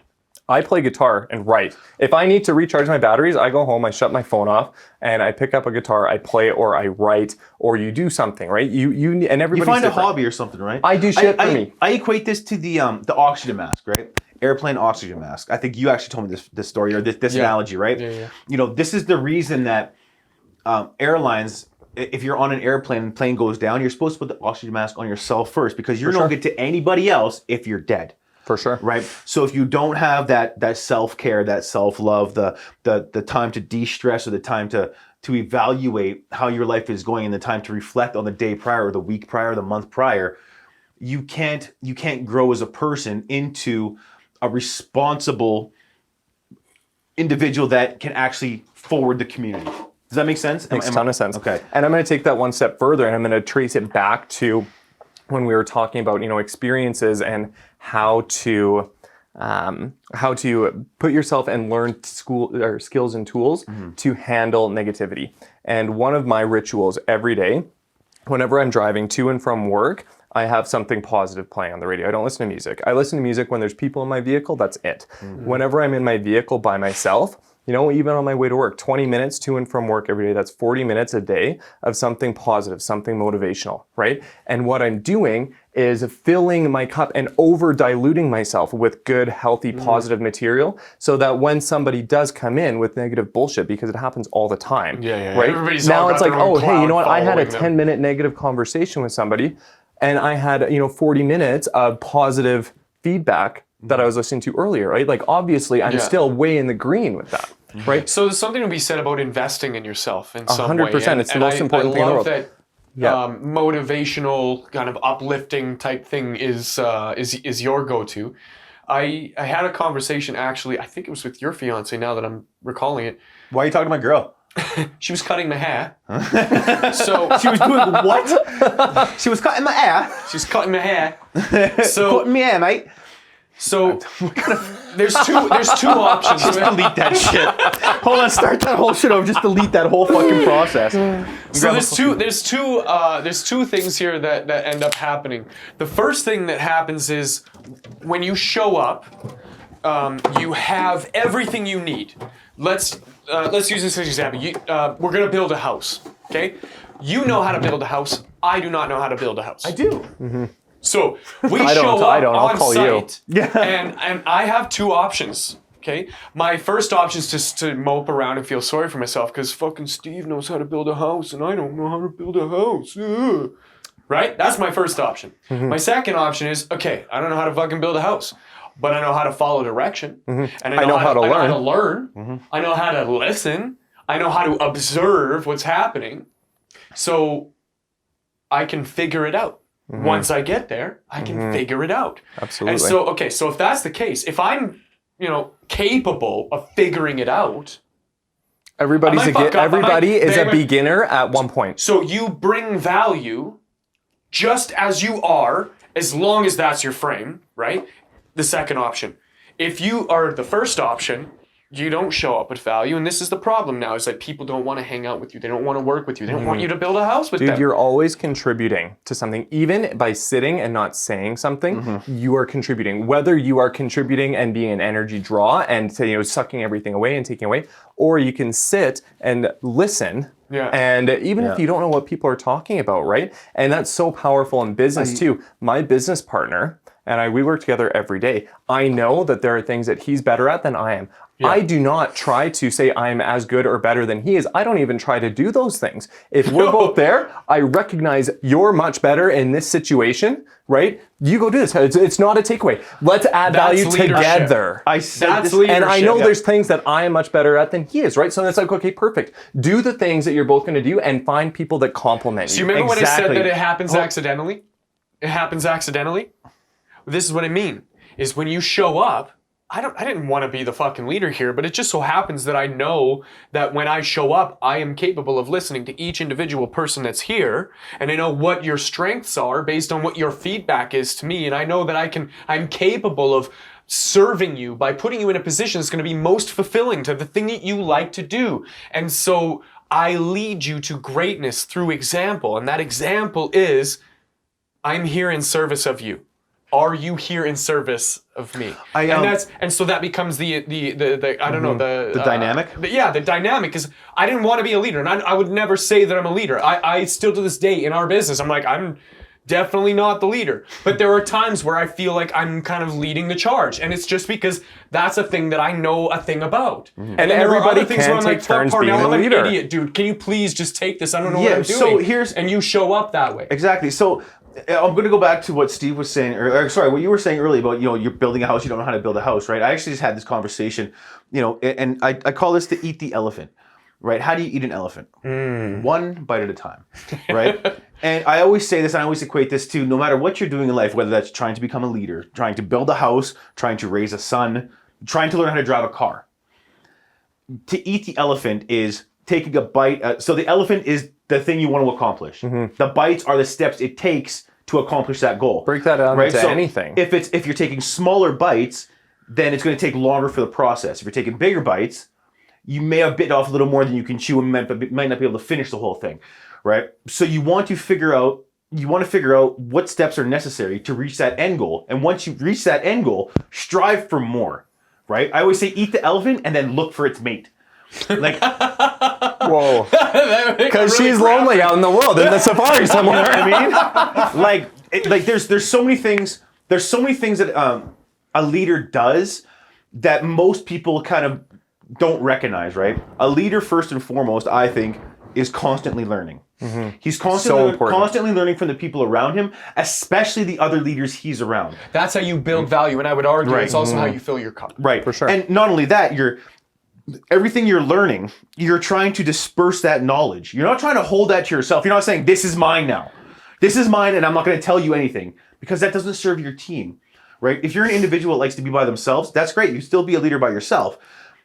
I play guitar and write. If I need to recharge my batteries, I go home, I shut my phone off, and I pick up a guitar, I play, or I write, or you do something, right? You and everybody's You find different. a hobby or something, right? I do shit for me. I equate this to the oxygen mask, right? Airplane oxygen mask. I think you actually told me this story or this analogy, right? Yeah. You know, this is the reason that airlines, if you're on an airplane and the plane goes down, you're supposed to put the oxygen mask on yourself first because you're not good to anybody else if you're dead. For sure. Right. So if you don't have that self-care, that self-love, the time to de-stress or the time to evaluate how your life is going and the time to reflect on the day prior or the week prior or the month prior, you can't grow as a person into a responsible individual that can actually forward the community. Does that make sense? Makes a ton of sense. Okay. And I'm going to take that one step further, and I'm going to trace it back to when we were talking about, experiences and how to put yourself and learn skills and tools to handle negativity. And one of my rituals every day, whenever I'm driving to and from work, I have something positive playing on the radio. I don't listen to music. I listen to music when there's people in my vehicle. That's it. Whenever I'm in my vehicle by myself, even on my way to work, 20 minutes to and from work every day, that's 40 minutes a day of something positive, something motivational, right? And what I'm doing is filling my cup and over diluting myself with good, healthy, positive material so that when somebody does come in with negative bullshit, because it happens all the time, right? Everybody's now all it's got like, their own oh, hey, you know what? I had a cloud following 10-minute negative conversation with somebody and I had, 40 minutes of positive feedback that I was listening to earlier, right? Like, obviously, I'm still way in the green with that, right? So there's something to be said about investing in yourself in some way. 100%. It's the most important thing in the world. I love that motivational, kind of uplifting type thing is your go-to. I had a conversation, actually, I think it was with your fiance now that I'm recalling it. Why are you talking to my girl? She was cutting my hair. So she was doing what? She was cutting my hair. She was cutting my hair. So cutting my hair, mate. So there's two options. Just delete that shit. Hold on, start that whole shit over. Just delete that whole fucking process. So there's two things here that end up happening. The first thing that happens is when you show up, you have everything you need. Let's use this as an example. We're gonna build a house. Okay, you know how to build a house. I do not know how to build a house. I do. Mm-hmm. So we show up on site, Yeah. and I have two options. Okay, my first option is just to mope around and feel sorry for myself because fucking Steve knows how to build a house and I don't know how to build a house. Ugh. Right? That's my first option. Mm-hmm. My second option is, okay, I don't know how to fucking build a house, but I know how to follow direction, and I know how to learn. Mm-hmm. I know how to listen. I know how to observe what's happening, so I can figure it out. Mm-hmm. Once I get there, I can figure it out. Absolutely. And so, okay, so if that's the case, if I'm, capable of figuring it out, everybody is a beginner at one point. So you bring value just as you are, as long as that's your frame, right? The second option. If you are the first option, you don't show up with value, and this is the problem now, is that people don't want to hang out with you. They don't want to work with you. They don't want you to build a house with them. Dude, you're always contributing to something. Even by sitting and not saying something, you are contributing. Whether you are contributing and being an energy draw and sucking everything away and taking away, or you can sit and listen. Yeah. And even if you don't know what people are talking about, right? And that's so powerful in business too. My business partner and we work together every day. I know that there are things that he's better at than I am. Yeah. I do not try to say I'm as good or better than he is. I don't even try to do those things. If we're both there, I recognize you're much better in this situation, right? You go do this. It's not a takeaway. Let's add value together. And I know there's things that I am much better at than he is, right? So it's like, okay, perfect. Do the things that you're both going to do and find people that complement you. So you remember when I said that it happens accidentally? It happens accidentally? This is what I mean, is when you show up, I didn't want to be the fucking leader here, but it just so happens that I know that when I show up, I am capable of listening to each individual person that's here, and I know what your strengths are based on what your feedback is to me, and I know that I'm capable of serving you by putting you in a position that's going to be most fulfilling to the thing that you like to do. And so I lead you to greatness through example, and that example is I'm here in service of you. are you here in service of me? And so that becomes the I don't know, the dynamic. The dynamic is I didn't want to be a leader, and I would never say that I'm a leader. I still to this day in our business, I'm like, I'm definitely not the leader. But there are times where I feel like I'm kind of leading the charge, and it's just because that's a thing that I know a thing about. And everybody can take turns being a leader. I'm an idiot, dude. Can you please just take this? I don't know what I'm doing. And you show up that way. Exactly. So I'm going to go back to what Steve was saying, or sorry, what you were saying earlier about, you're building a house, you don't know how to build a house, right? I actually just had this conversation, and I call this to eat the elephant, right? How do you eat an elephant? One bite at a time, right? And I always say this, and I always equate this to no matter what you're doing in life, whether that's trying to become a leader, trying to build a house, trying to raise a son, trying to learn how to drive a car. To eat the elephant is taking a bite. So the elephant is the thing you want to accomplish. The bites are the steps it takes to accomplish that goal. Break that down into anything. If you're taking smaller bites, then it's going to take longer for the process. If you're taking bigger bites, you may have bitten off a little more than you can chew and might not be able to finish the whole thing, right? So you want to figure out what steps are necessary to reach that end goal. And once you reach that end goal, strive for more, right? I always say eat the elephant and then look for its mate. Like, whoa, because she's lonely out in the world in the safari somewhere. I mean, there's so many things. There's so many things that a leader does that most people kind of don't recognize. Right? A leader, first and foremost, I think, is constantly learning. He's constantly learning from the people around him, especially the other leaders he's around. That's how you build value, and I would argue it's also how you fill your cup. Right, for sure. And not only that, everything you're learning, you're trying to disperse that knowledge. You're not trying to hold that to yourself. You're not saying, this is mine now. This is mine and I'm not going to tell you anything, because that doesn't serve your team, right? If you're an individual that likes to be by themselves, that's great. You still be a leader by yourself.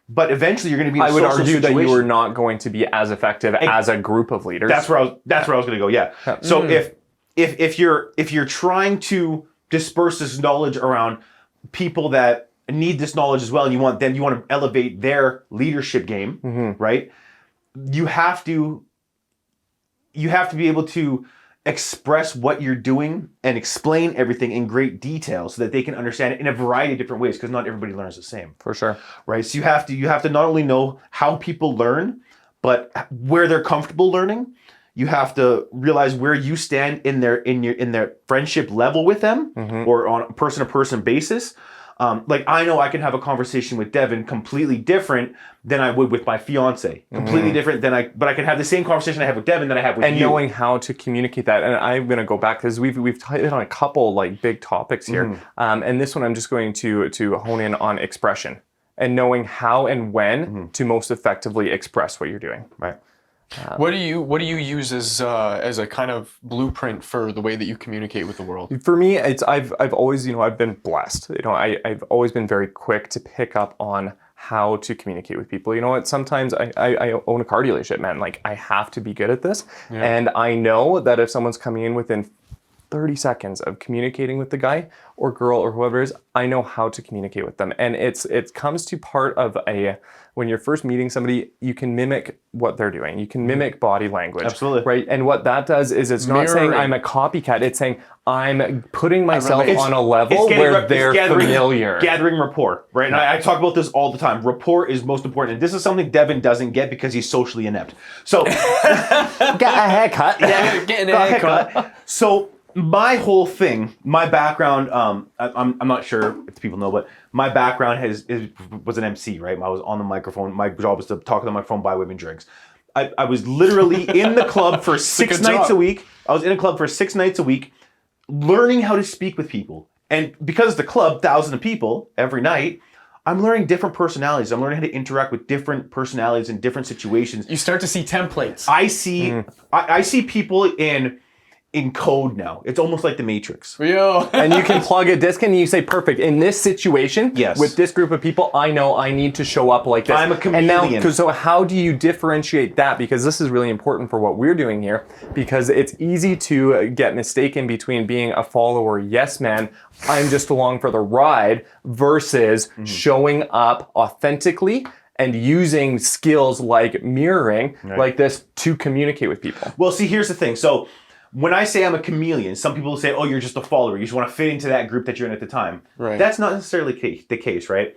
But eventually you're going to be in a social situation. I would argue that you are not going to be as effective as a group of leaders. That's where I was going to go, yeah. So if you're trying to disperse this knowledge around people that need this knowledge as well, and you want to elevate their leadership game, right? You have to be able to express what you're doing and explain everything in great detail so that they can understand it in a variety of different ways, because not everybody learns the same. For sure. Right? So you have to not only know how people learn, but where they're comfortable learning. You have to realize where you stand in their friendship level with them, or on a person-to-person basis. Like, I know I can have a conversation with Devin completely different than I would with my fiance. Completely different but I can have the same conversation I have with Devin that I have with you. And knowing how to communicate that. And I'm going to go back because we've hit on a couple like big topics here. And this one I'm just going to hone in on expression and knowing how and when to most effectively express what you're doing. Right. What do you use as a kind of blueprint for the way that you communicate with the world? For me, I've always I've been blessed. I've always been very quick to pick up on how to communicate with people. You know what? Sometimes I own a car dealership, man. Like, I have to be good at this, and I know that if someone's coming in within 30 seconds of communicating with the guy or girl or whoever it is, I know how to communicate with them. And it comes to part of when you're first meeting somebody, you can mimic what they're doing. You can mimic body language. Absolutely. Right? And what that does is it's not saying I'm a copycat. It's saying I'm putting myself on a level where they're familiar. Gathering rapport, right? And I talk about this all the time. Rapport is most important. And this is something Devin doesn't get because he's socially inept. So, get a haircut. Yeah, get a haircut. So, my whole thing, my background, I'm not sure if people know, but my background was an MC, right? I was on the microphone. My job was to talk on the microphone, buy women drinks. I was literally in the club for 6 nights a week. I was in a club for 6 nights a week, learning how to speak with people. And because it's the club, thousands of people every night, I'm learning different personalities. I'm learning how to interact with different personalities in different situations. You start to see templates. I see people in code now. It's almost like the Matrix. Yo. And you can plug a disc in and you say, perfect, in this situation, with this group of people, I know I need to show up like this. I'm a chameleon. And now, so how do you differentiate that? Because this is really important for what we're doing here, because it's easy to get mistaken between being a follower, yes man, I'm just along for the ride, versus showing up authentically and using skills like mirroring like this to communicate with people. Well, see, here's the thing. So when I say I'm a chameleon, some people say, oh, you're just a follower. You just want to fit into that group that you're in at the time. Right. That's not necessarily the case, right?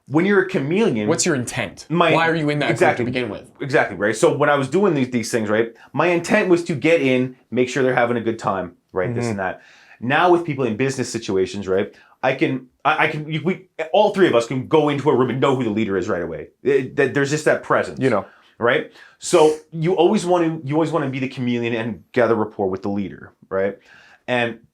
When you're a chameleon... What's your intent? Why are you in that group to begin with? Exactly, right? So when I was doing these things, right, my intent was to get in, make sure they're having a good time, right, this and that. Now with people in business situations, right, we all three of us can go into a room and know who the leader is right away. There's just that presence. You know. Right? So you always want to be the chameleon and gather rapport with the leader, right? And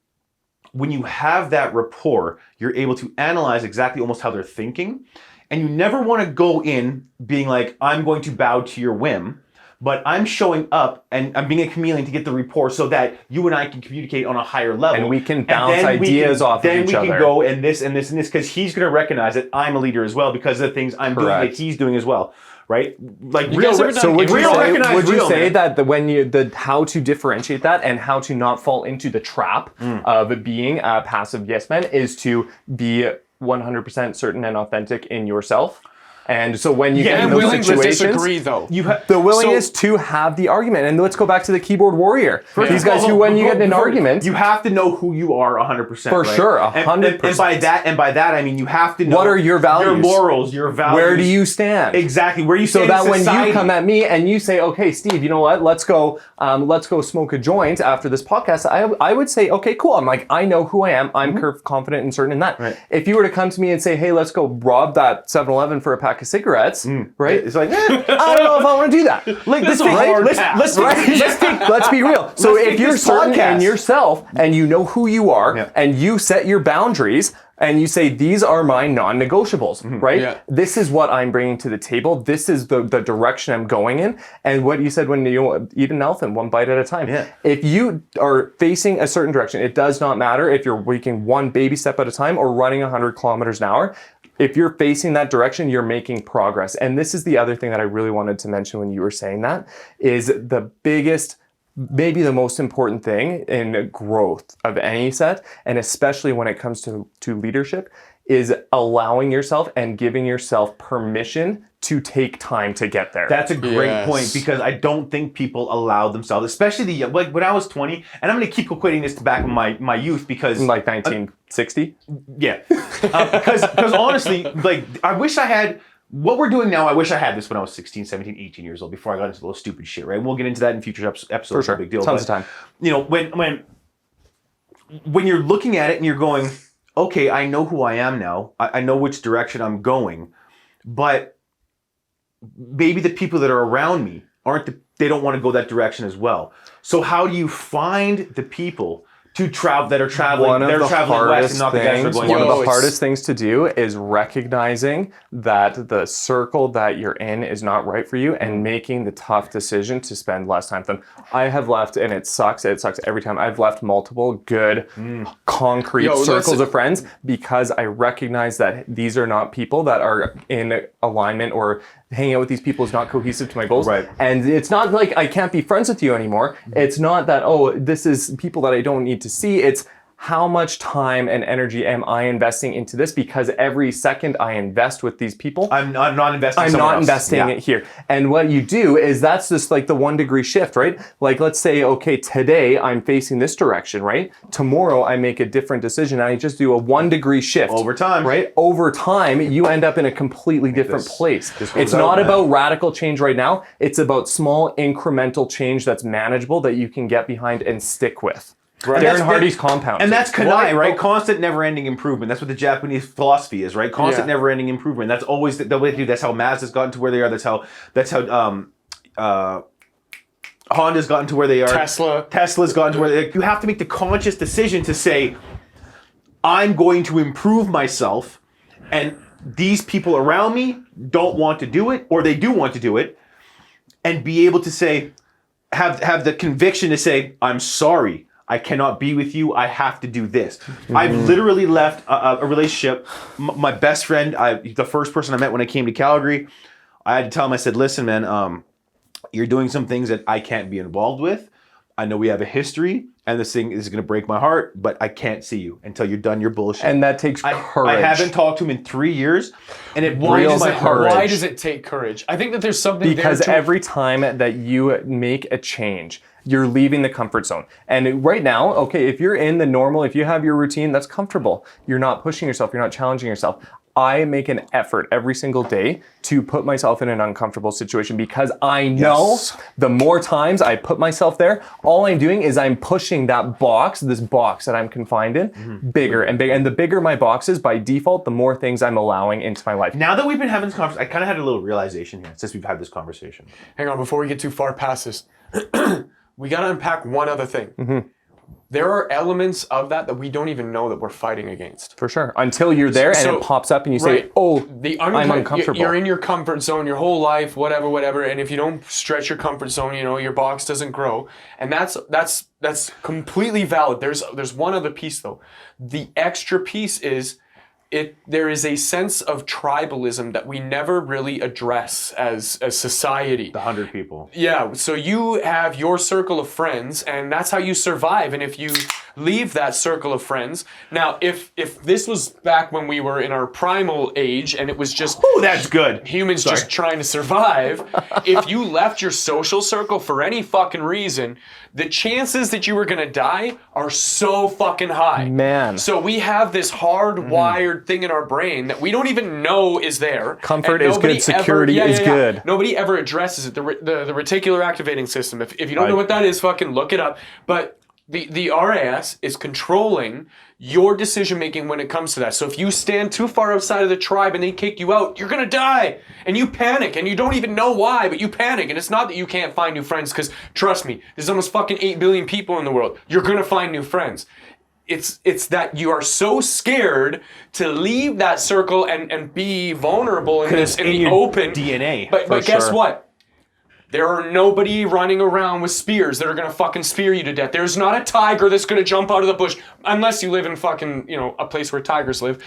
when you have that rapport, you're able to analyze exactly almost how they're thinking. And you never want to go in being like, I'm going to bow to your whim, but I'm showing up and I'm being a chameleon to get the rapport so that you and I can communicate on a higher level. And we can bounce ideas off of each other. Then we can go and this and this and this, because he's going to recognize that I'm a leader as well because of the things I'm doing that he's doing as well. Right? Like real. So would you say man. that when the how to differentiate that and how to not fall into the trap of being a passive yes man is to be 100% certain and authentic in yourself? And so when you get in those situations, to disagree, though. The willingness to have the argument. And let's go back to the keyboard warrior. These guys who, when you get in an argument, you have to know who you are 100%. For sure, 100%. And by that, I mean you have to know what are your values, your morals, your values. Where do you stand? Exactly. Where you stand. So that when you come at me and you say, okay, Steve, you know what? Let's go smoke a joint after this podcast. I would say, okay, cool. I'm like, I know who I am. I'm confident and certain in that. Right. If you were to come to me and say, hey, let's go rob that 7-Eleven for a pack of cigarettes, right? It's like, I don't know if I want to do that. Like, let's be real. So if you're certain in yourself and you know who you are and you set your boundaries and you say, these are my non-negotiables, right? Yeah. This is what I'm bringing to the table. This is the direction I'm going in. And what you said when you eat an elephant, one bite at a time. Yeah. If you are facing a certain direction, it does not matter if you're taking one baby step at a time or running 100 kilometers an hour. If you're facing that direction, you're making progress. And this is the other thing that I really wanted to mention when you were saying that, is the biggest, maybe the most important thing in growth of any set, and especially when it comes to leadership, is allowing yourself and giving yourself permission to take time to get there. That's a great point, because I don't think people allow themselves, especially like when I was 20, and I'm going to keep equating this to back in my youth because... Like 1960? Yeah. Because honestly, like, I wish I had... What we're doing now, I wish I had this when I was 16, 17, 18 years old, before I got into a little stupid shit, right? We'll get into that in future episodes. For sure. No big deal. Tons of time. You know, when you're looking at it and you're going, okay, I know who I am now. I know which direction I'm going, but maybe the people that are around me they don't want to go that direction as well. So how do you find the people to travel that are traveling? They're traveling west and not the guys that are going One of the hardest things to do is recognizing that the circle that you're in is not right for you and making the tough decision to spend less time with them. I have left, and it sucks every time, I've left multiple good, concrete circles of friends because I recognize that these are not people that are in alignment, or hanging out with these people is not cohesive to my goals. Right. And it's not like I can't be friends with you anymore. It's not that, oh, this is people that I don't need to see. It's how much time and energy am I investing into this? Because every second I invest with these people, I'm not investing it here. And what you do is that's just like the 1 degree shift, right? Like, let's say, okay, today I'm facing this direction, right? Tomorrow I make a different decision and I just do a 1 degree shift. Over time. Right? Over time, you end up in a completely different place. It's not about radical change right now. It's about small incremental change that's manageable that you can get behind and stick with. Right. Darren Hardy's compound. And that's Kanai, right? Constant, never-ending improvement. That's what the Japanese philosophy is, right? Constant, never-ending improvement. That's always the way to do. That's how Mazda's gotten to where they are. That's how Honda's gotten to where they are. Tesla's gotten to where they are. You have to make the conscious decision to say, I'm going to improve myself, and these people around me don't want to do it, or they do want to do it, and be able to say, have the conviction to say, I'm sorry. I cannot be with you. I have to do this. I've literally left a relationship. My best friend, the first person I met when I came to Calgary, I had to tell him, I said, listen, man, you're doing some things that I can't be involved with. I know we have a history, and this thing is going to break my heart, but I can't see you until you're done your bullshit. And that takes courage. I haven't talked to him in 3 years, and it Why breaks does my it heart. Why does it take courage? I think that there's something Because there to every time that you make a change, you're leaving the comfort zone. And right now, okay, if you're in the normal, if you have your routine, that's comfortable. You're not pushing yourself, you're not challenging yourself. I make an effort every single day to put myself in an uncomfortable situation because I know the more times I put myself there, all I'm doing is I'm pushing that box, this box that I'm confined in, bigger and bigger. And the bigger my box is by default, the more things I'm allowing into my life. Now that we've been having this conversation, I kind of had a little realization here since we've had this conversation. Hang on, before we get too far past this, we got to unpack one other thing. There are elements of that we don't even know that we're fighting against. For sure. Until you're there and it pops up and you say, oh, I'm uncomfortable. You're in your comfort zone your whole life, whatever. And if you don't stretch your comfort zone, your box doesn't grow. And that's completely valid. There's one other piece though. The extra piece is there is a sense of tribalism that we never really address as a society. The 100 people. Yeah, so you have your circle of friends, and that's how you survive. And if you leave that circle of friends, now if this was back when we were in our primal age, and it was just that's good. Humans just trying to survive. If you left your social circle for any fucking reason, the chances that you were gonna die are so fucking high. Man. So we have this hardwired thing in our brain that we don't even know is there. Comfort is good. Security is good. Nobody ever addresses it. The reticular activating system. If you don't know what that is, fucking look it up. But the RAS is controlling your decision making when it comes to that. So if you stand too far outside of the tribe and they kick you out, you're gonna die. And you panic and you don't even know why, but you panic. And it's not that you can't find new friends, because trust me, there's almost fucking 8 billion people in the world. You're gonna find new friends. It's that you are so scared to leave that circle and be vulnerable in the open DNA. But guess what? There are nobody running around with spears that are gonna fucking spear you to death. There's not a tiger that's gonna jump out of the bush, unless you live in fucking, a place where tigers live.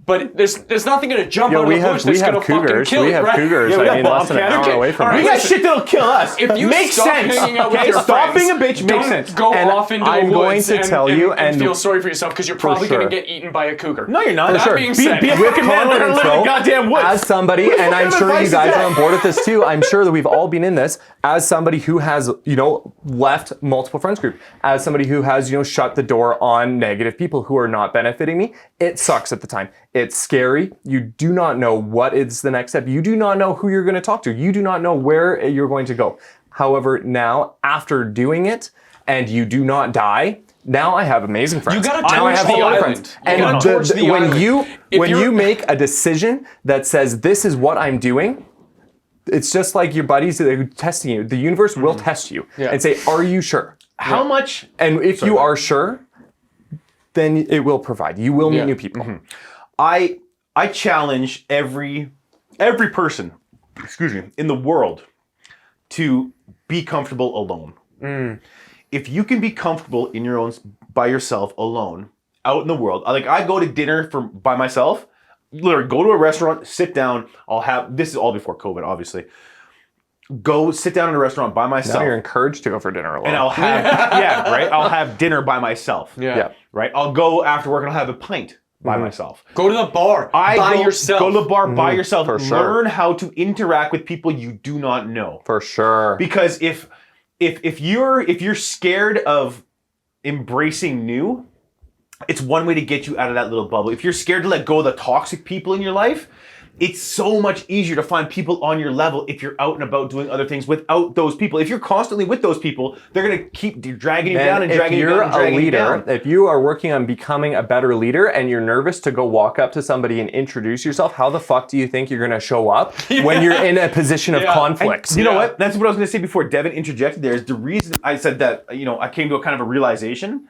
But there's nothing gonna jump out of the bush that's gonna fucking kill you. We have cougars. Yeah, I mean, less than an hour away from us. We got shit that'll kill us. If you makes stop sense. hanging out with your Stop friends, being a bitch. Makes sense. Don't go off into I'm the going woods to tell you and and feel sorry for yourself, because you're probably sure. gonna get eaten by a cougar. No, you're not. That being said, be a with fucking man that confidence, live in though, goddamn woods. as somebody, and I'm sure you guys are on board with this too, I'm sure that we've all been in this, as somebody who has, left multiple friends group, as somebody who has, shut the door on negative people who are not benefiting me, it sucks at the time. It's scary. You do not know what is the next step. You do not know who you're going to talk to. You do not know where you're going to go. However, now, after doing it, and you do not die, now I have amazing friends. You gotta now I torch have the a lot of island. friends. You gotta torch the island. When you make a decision that says, this is what I'm doing, it's just like your buddies that are testing you. The universe will test you and say, are you sure? How much? And if you are sure, then it will provide. You will meet new people. I challenge every person, in the world to be comfortable alone. If you can be comfortable in your own, by yourself, alone, out in the world, like I go to dinner by myself, literally go to a restaurant, sit down, this is all before COVID, obviously. Go sit down in a restaurant by myself. Now you're encouraged to go for dinner alone. And I'll have, I'll have dinner by myself. Yeah. Right? I'll go after work and I'll have a pint by myself. Go to the bar by yourself. Go to the bar by yourself. For sure. Learn how to interact with people you do not know. For sure. Because if you're scared of embracing new, it's one way to get you out of that little bubble. If you're scared to let go of the toxic people in your life, it's so much easier to find people on your level if you're out and about doing other things without those people. If you're constantly with those people, they're going to keep dragging you down and dragging you down and dragging you down. If you are working on becoming a better leader and you're nervous to go walk up to somebody and introduce yourself, how the fuck do you think you're going to show up when you're in a position of conflict? And you know what? That's what I was going to say before Devin interjected there. Is the reason I said that, I came to a kind of a realization.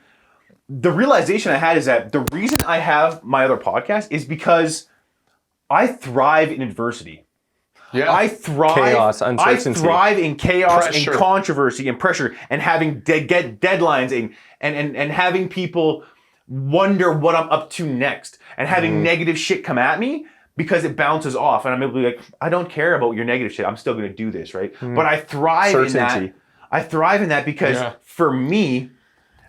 The realization I had is that the reason I have my other podcast is because I thrive in adversity. Yeah. I thrive. Chaos, uncertainty. I thrive in chaos Pressure. and controversy and pressure and having get deadlines and having people wonder what I'm up to next and having negative shit come at me because it bounces off and I'm able to be like, I don't care about your negative shit. I'm still going to do this, right? But I thrive in that. I thrive in that because for me,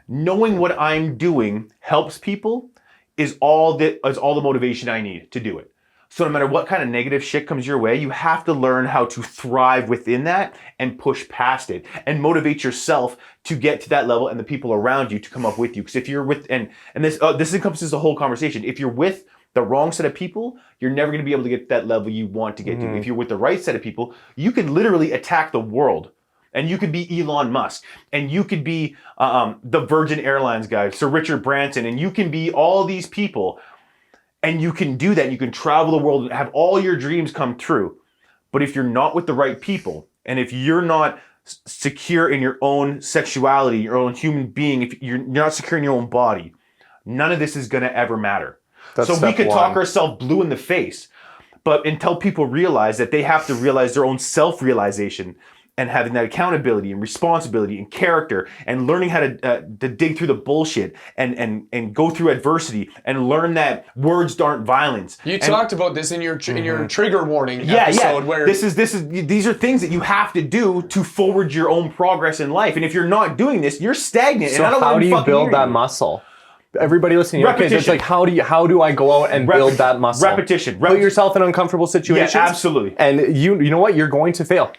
knowing what I'm doing helps people is all the motivation I need to do it. So no matter what kind of negative shit comes your way, you have to learn how to thrive within that and push past it and motivate yourself to get to that level and the people around you to come up with you. Because if you're with, and this encompasses the whole conversation. If you're with the wrong set of people, you're never going to be able to get to that level you want to get to. If you're with the right set of people, you could literally attack the world. And you could be Elon Musk, and you could be the Virgin Airlines guy, Sir Richard Branson, and you can be all these people. And you can do that. You can travel the world and have all your dreams come true. But if you're not with the right people, and if you're not secure in your own sexuality, your own human being, if you're not secure in your own body, none of this is going to ever matter. So we could talk ourselves blue in the face, but until people realize that they have to realize their own self-realization and having that accountability and responsibility and character and learning how to dig through the bullshit and go through adversity and learn that words aren't violence. You talked about this in your trigger warning episode where these are things that you have to do to forward your own progress in life. And if you're not doing this, you're stagnant. So how do you build that muscle? Everybody listening, okay, it's like how do I go out and build that muscle? Repetition. Put yourself in uncomfortable situations. Yeah, absolutely. And you know what? You're going to fail.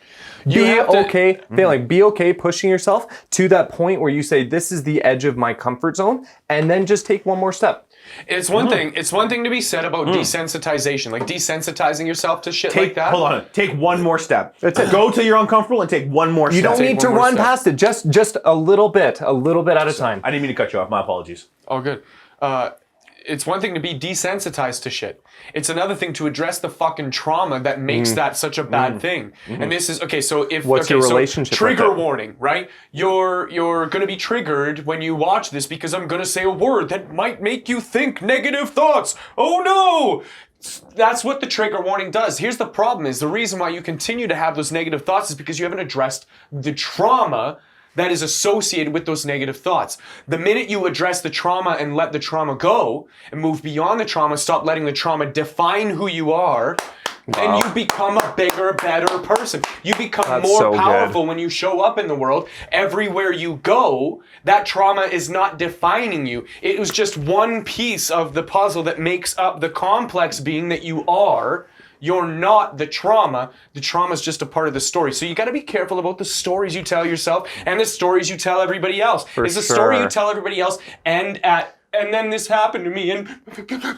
Be okay failing. Be okay pushing yourself to that point where you say, this is the edge of my comfort zone, and then just take one more step. It's one thing. It's one thing to be said about desensitization, like desensitizing yourself to shit like that. Hold on. Take one more step. Go till you're uncomfortable and take one more step. You don't need to run past it. Just a little bit at a time. I didn't mean to cut you off. My apologies. Oh, good. It's one thing to be desensitized to shit. It's another thing to address the fucking trauma that makes that such a bad thing. And this is so if what's your relationship trigger with it? warning, right? You're going to be triggered when you watch this because I'm going to say a word that might make you think negative thoughts. Oh no! That's what the trigger warning does. Here's the problem: is the reason why you continue to have those negative thoughts is because you haven't addressed the trauma that is associated with those negative thoughts. The minute you address the trauma and let the trauma go and move beyond the trauma, stop letting the trauma define who you are, then you become a bigger, better person. You become more powerful when you show up in the world. Everywhere you go, that trauma is not defining you. It was just one piece of the puzzle that makes up the complex being that you are. You're not the trauma. The trauma is just a part of the story. So you got to be careful about the stories you tell yourself and the stories you tell everybody else. Is the story you tell everybody else end at, and then this happened to me and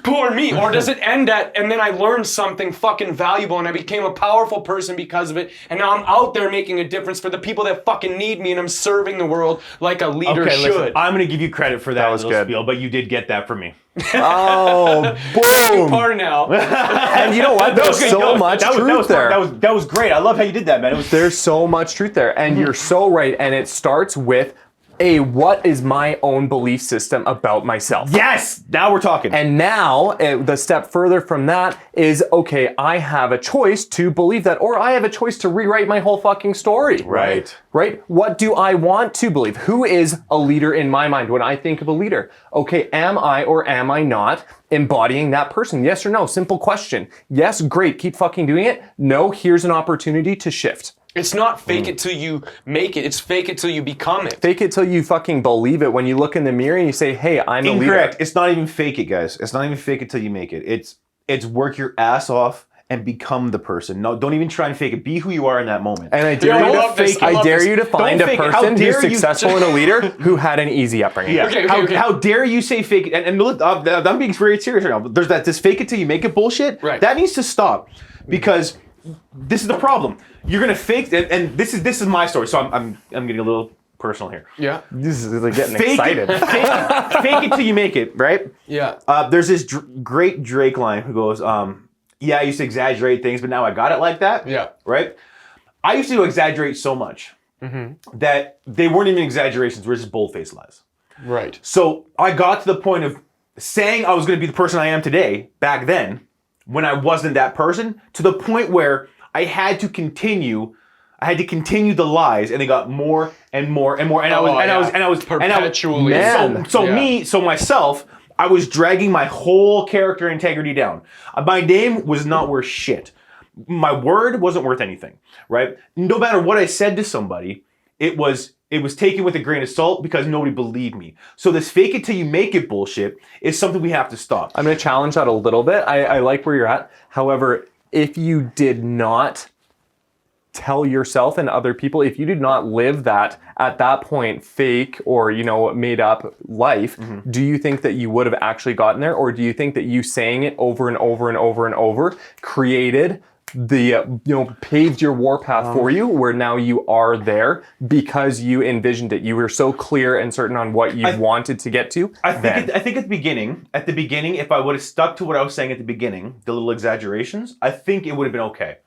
poor me? Or does it end at, and then I learned something fucking valuable and I became a powerful person because of it, and now I'm out there making a difference for the people that fucking need me, and I'm serving the world like a leader should. Listen, I'm going to give you credit for that little spiel, but you did get that from me. Oh, boom! Part now. And you know what? There's so much truth there. That was great. I love how you did that, man. There's so much truth there, and you're so right. And it starts with what is my own belief system about myself? Yes! Now we're talking. And now, the step further from that is, okay, I have a choice to believe that, or I have a choice to rewrite my whole fucking story. Right. Right? What do I want to believe? Who is a leader in my mind when I think of a leader? Okay, am I or am I not embodying that person? Yes or no? Simple question. Yes, great, keep fucking doing it. No, here's an opportunity to shift. It's not fake it till you make it. It's fake it till you become it. Fake it till you fucking believe it. When you look in the mirror and you say, hey, I'm a leader. Incorrect. It's not even fake it, guys. It's not even fake it till you make it. It's work your ass off and become the person. No, don't even try and fake it. Be who you are in that moment. And I dare you to find a person who's successful and a leader who had an easy upbringing. Yeah. Okay. How dare you say fake it? And look, I'm being very serious right now. There's this fake it till you make it bullshit. Right. That needs to stop, because this is the problem. You're gonna fake it, and this is my story. So I'm getting a little personal here. Yeah. This is like getting excited. Fake it till you make it, right? Yeah. There's this great Drake line who goes, yeah, I used to exaggerate things, but now I got it like that. Yeah. Right? I used to exaggerate so much that they weren't even exaggerations, they were just bold-faced lies. Right. So I got to the point of saying I was going to be the person I am today, back then, when I wasn't that person, to the point where I had to continue the lies, and they got more and more and more. And I was perpetually. Myself, I was dragging my whole character integrity down. My name was not worth shit. My word wasn't worth anything, right? No matter what I said to somebody, it was taken with a grain of salt because nobody believed me. So this fake it till you make it bullshit is something we have to stop. I'm going to challenge that a little bit. I like where you're at. However, if you did not tell yourself and other people, if you did not live that at that point fake or made up life, do you think that you would have actually gotten there, or do you think that you saying it over and over and over and over created the paved your warpath for you, where now you are there because you envisioned it? You were so clear and certain on what you wanted to get to. I think at the beginning, if I would have stuck to what I was saying at the beginning, the little exaggerations, I think it would have been okay.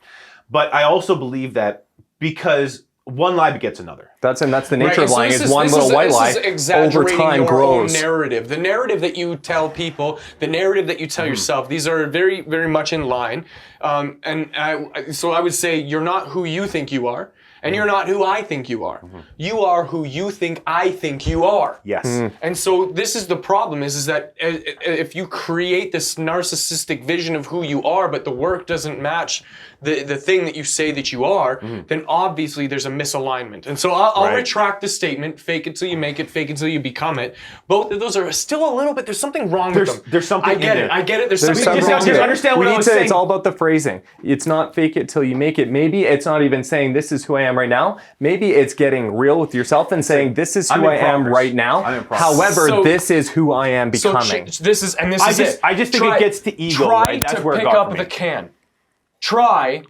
But I also believe that because one lie begets another. That's the nature of lying. So is one little white lie over time grows. The narrative that you tell people, the narrative that you tell yourself, these are very, very much in line. So I would say you're not who you think you are, and you're not who I think you are. You are who you think I think you are. Yes. And so this is the problem is that if you create this narcissistic vision of who you are, but the work doesn't match the thing that you say that you are, then obviously there's a misalignment. And so I'll retract the statement, fake it till you make it, fake it till you become it. Both of those are still a little bit, there's something wrong with them. There's something I get it. There's something something wrong to with it. it. Understand what I was saying. It's all about the phrasing. It's not fake it till you make it. Maybe it's not even saying this is who I am right now. Maybe it's getting real with yourself and saying this is who I am right now. However, this is who I am becoming. This is it. I just think it gets to ego, right? That's where it got for me. Try to pick up the can. Try,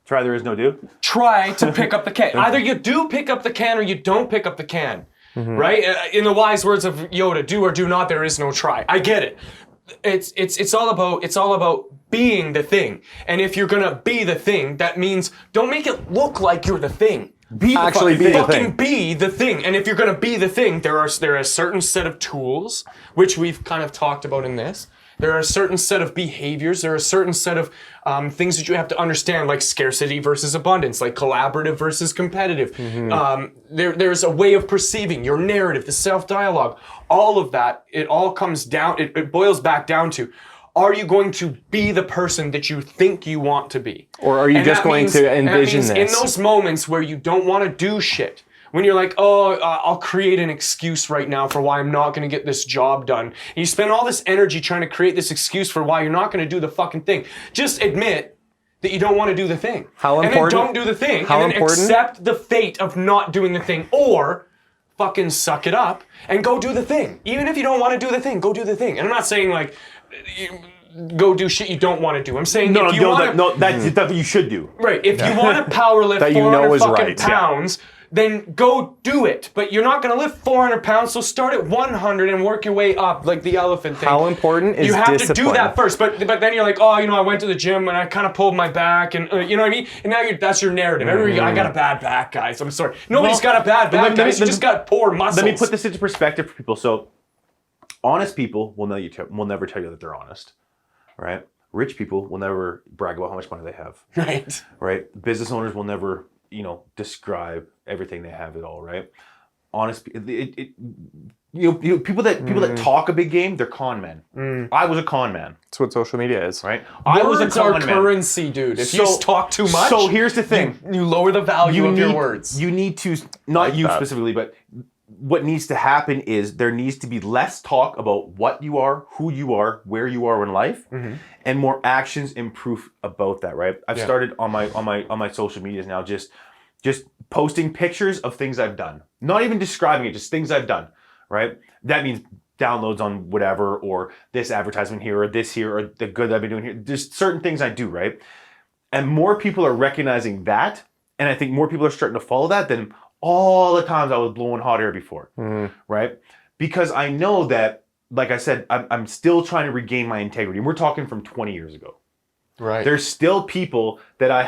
there is no do. Try to pick up the can. Either you do pick up the can or you don't pick up the can. Right? In the wise words of Yoda, do or do not, there is no try. I get it. It's all about being the thing. And if you're gonna be the thing, that means don't make it look like you're the thing. Be the thing. And if you're gonna be the thing, there are a certain set of tools, which we've kind of talked about in this. There are a certain set of behaviors. There are a certain set of things that you have to understand, like scarcity versus abundance, like collaborative versus competitive. There's a way of perceiving your narrative, the self-dialogue. All of that, it all comes down, it boils back down to, are you going to be the person that you think you want to be? Or are you just going to envision this? In those moments where you don't want to do shit, when you're like, I'll create an excuse right now for why I'm not going to get this job done. And you spend all this energy trying to create this excuse for why you're not going to do the fucking thing. Just admit that you don't want to do the thing. How important? And then don't do the thing. And then accept the fate of not doing the thing. Or fucking suck it up and go do the thing. Even if you don't want to do the thing, go do the thing. And I'm not saying like, go do shit you don't want to do. I'm saying that's what you should do. Right. If you want to power lift 400 fucking pounds, then go do it. But you're not going to lift 400 pounds, so start at 100 and work your way up like the elephant thing. How important is discipline? You have to do that first. But then you're like, I went to the gym and I kind of pulled my back and you know what I mean? And now that's your narrative. I got a bad back, guys. I'm sorry. Nobody's got a bad back, guys. You just got poor muscles. Let me put this into perspective for people. So honest people will never tell you that they're honest, right? Rich people will never brag about how much money they have. Right? Business owners will never, describe everything they have at all, right? Honest, people that talk a big game, they're con men. I was a con man. That's what social media is, right? I was a con man. Currency, dude. If you talk too much, so here's the thing: you lower the value of your words. You need to, not you specifically, but what needs to happen is there needs to be less talk about what you are, who you are, where you are in life, and more actions and proof about that. Right? I've started on my social medias now, just posting pictures of things I've done, not even describing it, just things I've done. Right? That means downloads on whatever, or this advertisement here, or this here, or the good that I've been doing here. There's certain things I do, right? And more people are recognizing that, and I think more people are starting to follow that than all the times I was blowing hot air before, right? Because I know that, like I said, I'm still trying to regain my integrity. We're talking from 20 years ago. Right. There's still people that I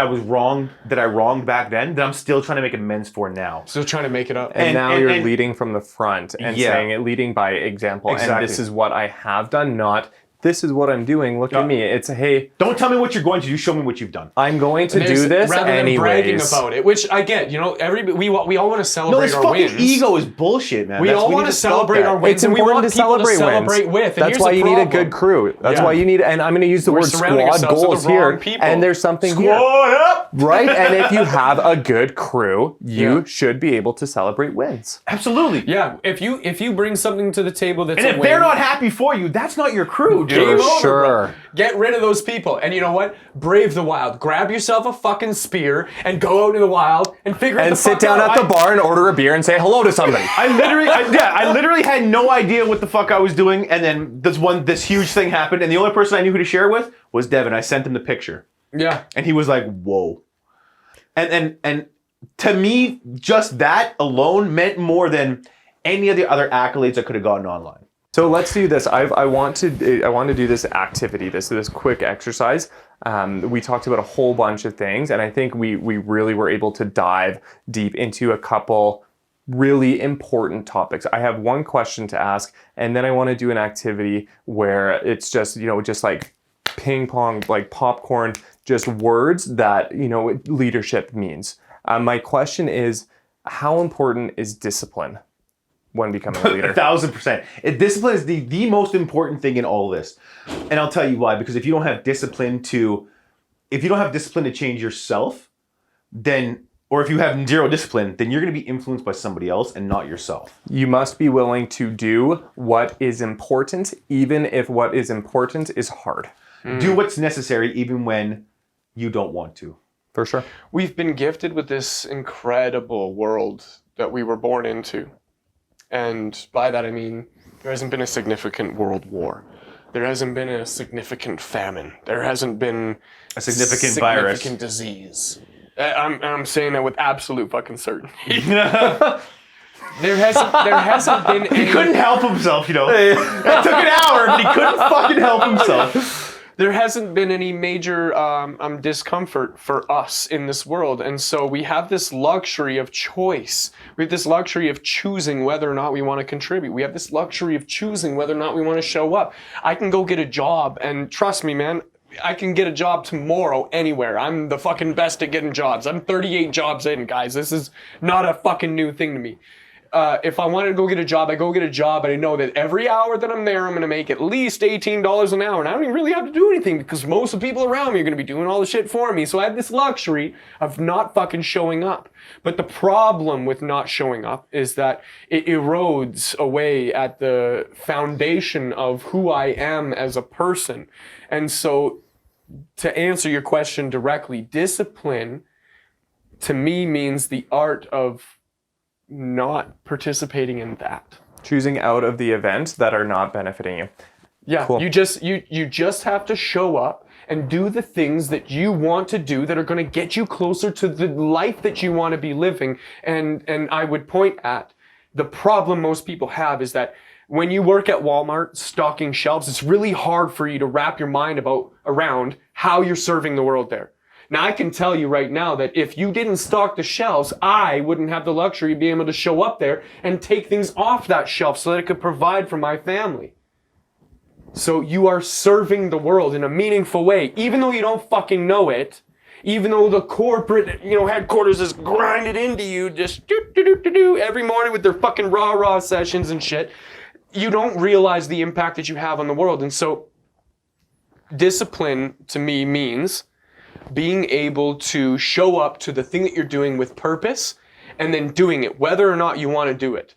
wronged back then that I'm still trying to make amends for now. Still trying to make it up. And now you're leading from the front and saying it, leading by example. Exactly. And this is what I have done, not this is what I'm doing. Look at me. It's, hey, Don't tell me what you're going to do. Show me what you've done. I'm going to do this rather than anyways. bragging about it, which I get. You know, we all want to celebrate No, this our fucking wins. ego is bullshit, man. We all need want to stop celebrate that. our wins, It's and we important want to people to celebrate celebrate wins. with. And That's here's why the you need a problem. good crew. That's Yeah. why you need, and I'm going to use the word surrounding squad ourselves with goals the wrong here, people. and there's something here. Squad up! Right? And if you have a good crew, you should be able to celebrate wins. Absolutely. Yeah, if you bring something to the table that's And a if win, they're not happy for you, that's not your crew, dude. game For over, sure. bro. Get rid of those people. And you know what? Brave the wild. Grab yourself a fucking spear and go out in the wild and figure it And the sit fuck down out. at the bar and order a beer and say hello to somebody. I literally had no idea what the fuck I was doing, and then this huge thing happened, and the only person I knew who to share it with was Devin. I sent him the picture, Yeah. and he was like, "Whoa," and to me, just that alone meant more than any of the other accolades I could have gotten online. So let's do this. I want to do this activity, this quick exercise. We talked about a whole bunch of things, and I think we really were able to dive deep into a couple really important topics. I have one question to ask, and then I want to do an activity where it's just, just like ping pong, like popcorn, just words that, leadership means. My question is, how important is discipline when becoming a leader? 1,000%. Discipline is the most important thing in all this. And I'll tell you why. Because if you don't have discipline to change yourself, then, or if you have zero discipline, then you're going to be influenced by somebody else and not yourself. You must be willing to do what is important, even if what is important is hard. Do what's necessary even when you don't want to. For sure. We've been gifted with this incredible world that we were born into. And by that I mean, there hasn't been a significant world war. There hasn't been a significant famine. There hasn't been A significant virus. significant disease. I'm saying that with absolute fucking certainty. There hasn't been any... He couldn't help himself, It took an hour, but he couldn't fucking help himself. There hasn't been any major discomfort for us in this world. And so we have this luxury of choice. We have this luxury of choosing whether or not we want to contribute. We have this luxury of choosing whether or not we want to show up. I can go get a job, and trust me, man, I can get a job tomorrow anywhere. I'm the fucking best at getting jobs. I'm 38 jobs in, guys. This is not a fucking new thing to me. If I wanted to go get a job, I go get a job, and I know that every hour that I'm there, I'm going to make at least $18 an hour, and I don't even really have to do anything because most of the people around me are going to be doing all the shit for me. So I have this luxury of not fucking showing up. But the problem with not showing up is that it erodes away at the foundation of who I am as a person. And so to answer your question directly, discipline to me means the art of not participating in that. Choosing out of the events that are not benefiting you. Yeah, Cool. you just have to show up and do the things that you want to do that are going to get you closer to the life that you want to be living. And I would point at the problem most people have is that when you work at Walmart stocking shelves, it's really hard for you to wrap your mind around how you're serving the world there. Now, I can tell you right now that if you didn't stock the shelves, I wouldn't have the luxury of being able to show up there and take things off that shelf so that I could provide for my family. So you are serving the world in a meaningful way, even though you don't fucking know it, even though the corporate, headquarters is grinded into you just every morning with their fucking rah-rah sessions and shit. You don't realize the impact that you have on the world. And so discipline to me means being able to show up to the thing that you're doing with purpose and then doing it, whether or not you want to do it.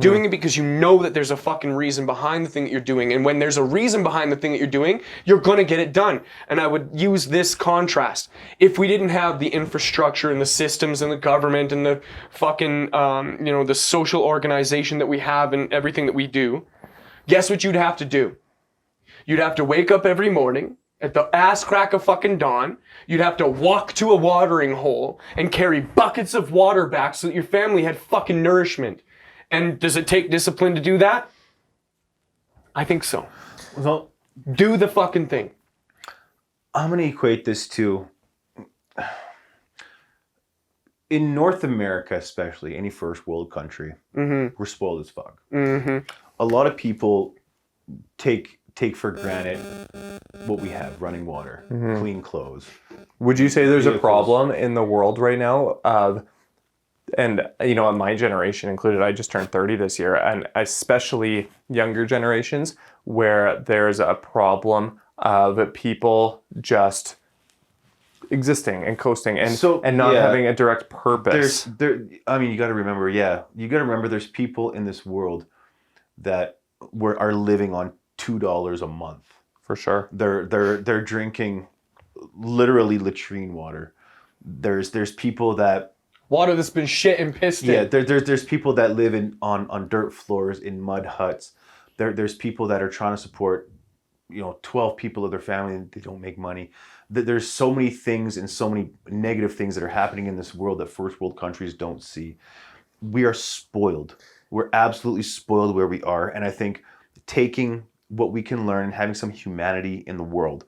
Doing it because you know that there's a fucking reason behind the thing that you're doing. And when there's a reason behind the thing that you're doing, you're going to get it done. And I would use this contrast. If we didn't have the infrastructure and the systems and the government and the fucking, the social organization that we have and everything that we do, guess what you'd have to do? You'd have to wake up every morning at the ass crack of fucking dawn. You'd have to walk to a watering hole and carry buckets of water back so that your family had fucking nourishment. And does it take discipline to do that? I think so. Well, Do the fucking thing. I'm going to equate this to, in North America especially, any first world country, we're spoiled as fuck. A lot of people take take for granted what we have: running water, clean clothes. Would you say there's a Vehicles. problem in the world right now of, and my generation included, I just turned 30 this year, and especially younger generations, where there's a problem of people just existing and coasting and not having a direct purpose. You got to remember, there's people in this world that are living on $2 a month. For sure. They're drinking literally latrine water. There's people that water that's been shit and pissed in. Yeah, there's people that live on dirt floors in mud huts. There's people that are trying to support 12 people of their family and they don't make money. There's so many things and so many negative things that are happening in this world that first world countries don't see. We are spoiled. We're absolutely spoiled where we are. And I think taking what we can learn and having some humanity in the world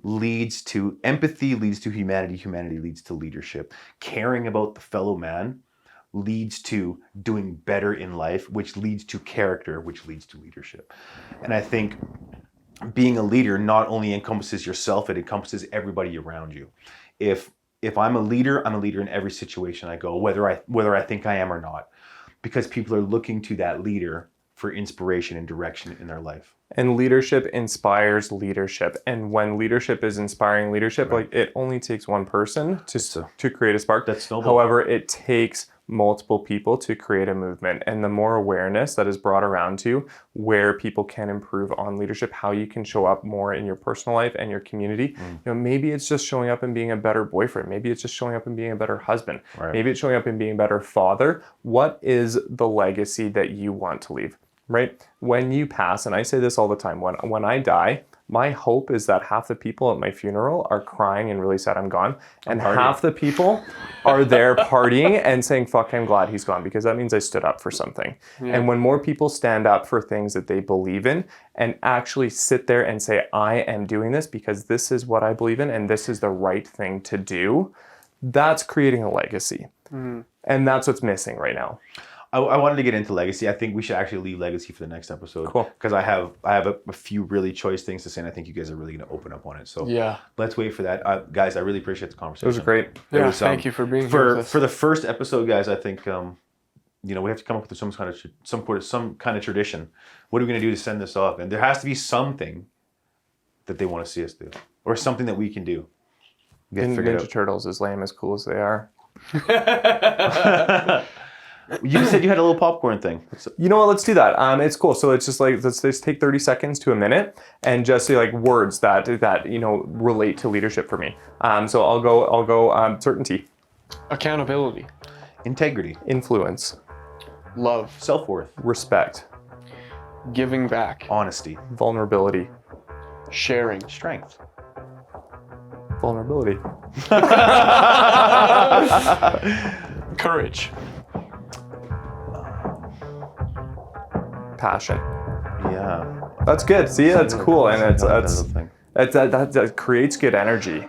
leads to empathy, leads to humanity leads to leadership. Caring about the fellow man leads to doing better in life, which leads to character, which leads to leadership. And I think being a leader not only encompasses yourself, it encompasses everybody around you. If I'm a leader in every situation I go, whether I think I am or not, because people are looking to that leader for inspiration and direction in their life. And leadership inspires leadership. And when leadership is inspiring leadership, Right. it only takes one person to create a spark. That's snowball. However, it takes multiple people to create a movement. And the more awareness that is brought around to where people can improve on leadership, how you can show up more in your personal life and your community. Maybe it's just showing up and being a better boyfriend. Maybe it's just showing up and being a better husband. Right. Maybe it's showing up and being a better father. What is the legacy that you want to leave? Right? When you pass, and I say this all the time, when I die, my hope is that half the people at my funeral are crying and really sad I'm gone, and half the people are there partying and saying, fuck, I'm glad he's gone, because that means I stood up for something. Yeah. And when more people stand up for things that they believe in and actually sit there and say, I am doing this because this is what I believe in and this is the right thing to do, that's creating a legacy. And that's what's missing right now. I wanted to get into legacy. I think we should actually leave legacy for the next episode. Cool. Because I have a few really choice things to say, and I think you guys are really going to open up on it. So yeah, let's wait for that. Guys, I really appreciate the conversation. It was great. Thank you for being here with us. For the first episode, guys, I think we have to come up with some kind of tradition. What are we going to do to send this off? And there has to be something that they want to see us do, or something that we can do. Ninja Turtles, as lame as cool as they are. You said you had a little popcorn thing. You know what? Let's do that. It's cool. So it's just like let's take 30 seconds to a minute and just say like words that relate to leadership for me. So I'll go certainty, accountability, integrity, influence, love, self-worth, respect, giving back, honesty, vulnerability, sharing, strength, vulnerability, courage, passion. Yeah, that's good. See, that's cool, and that creates that creates good energy.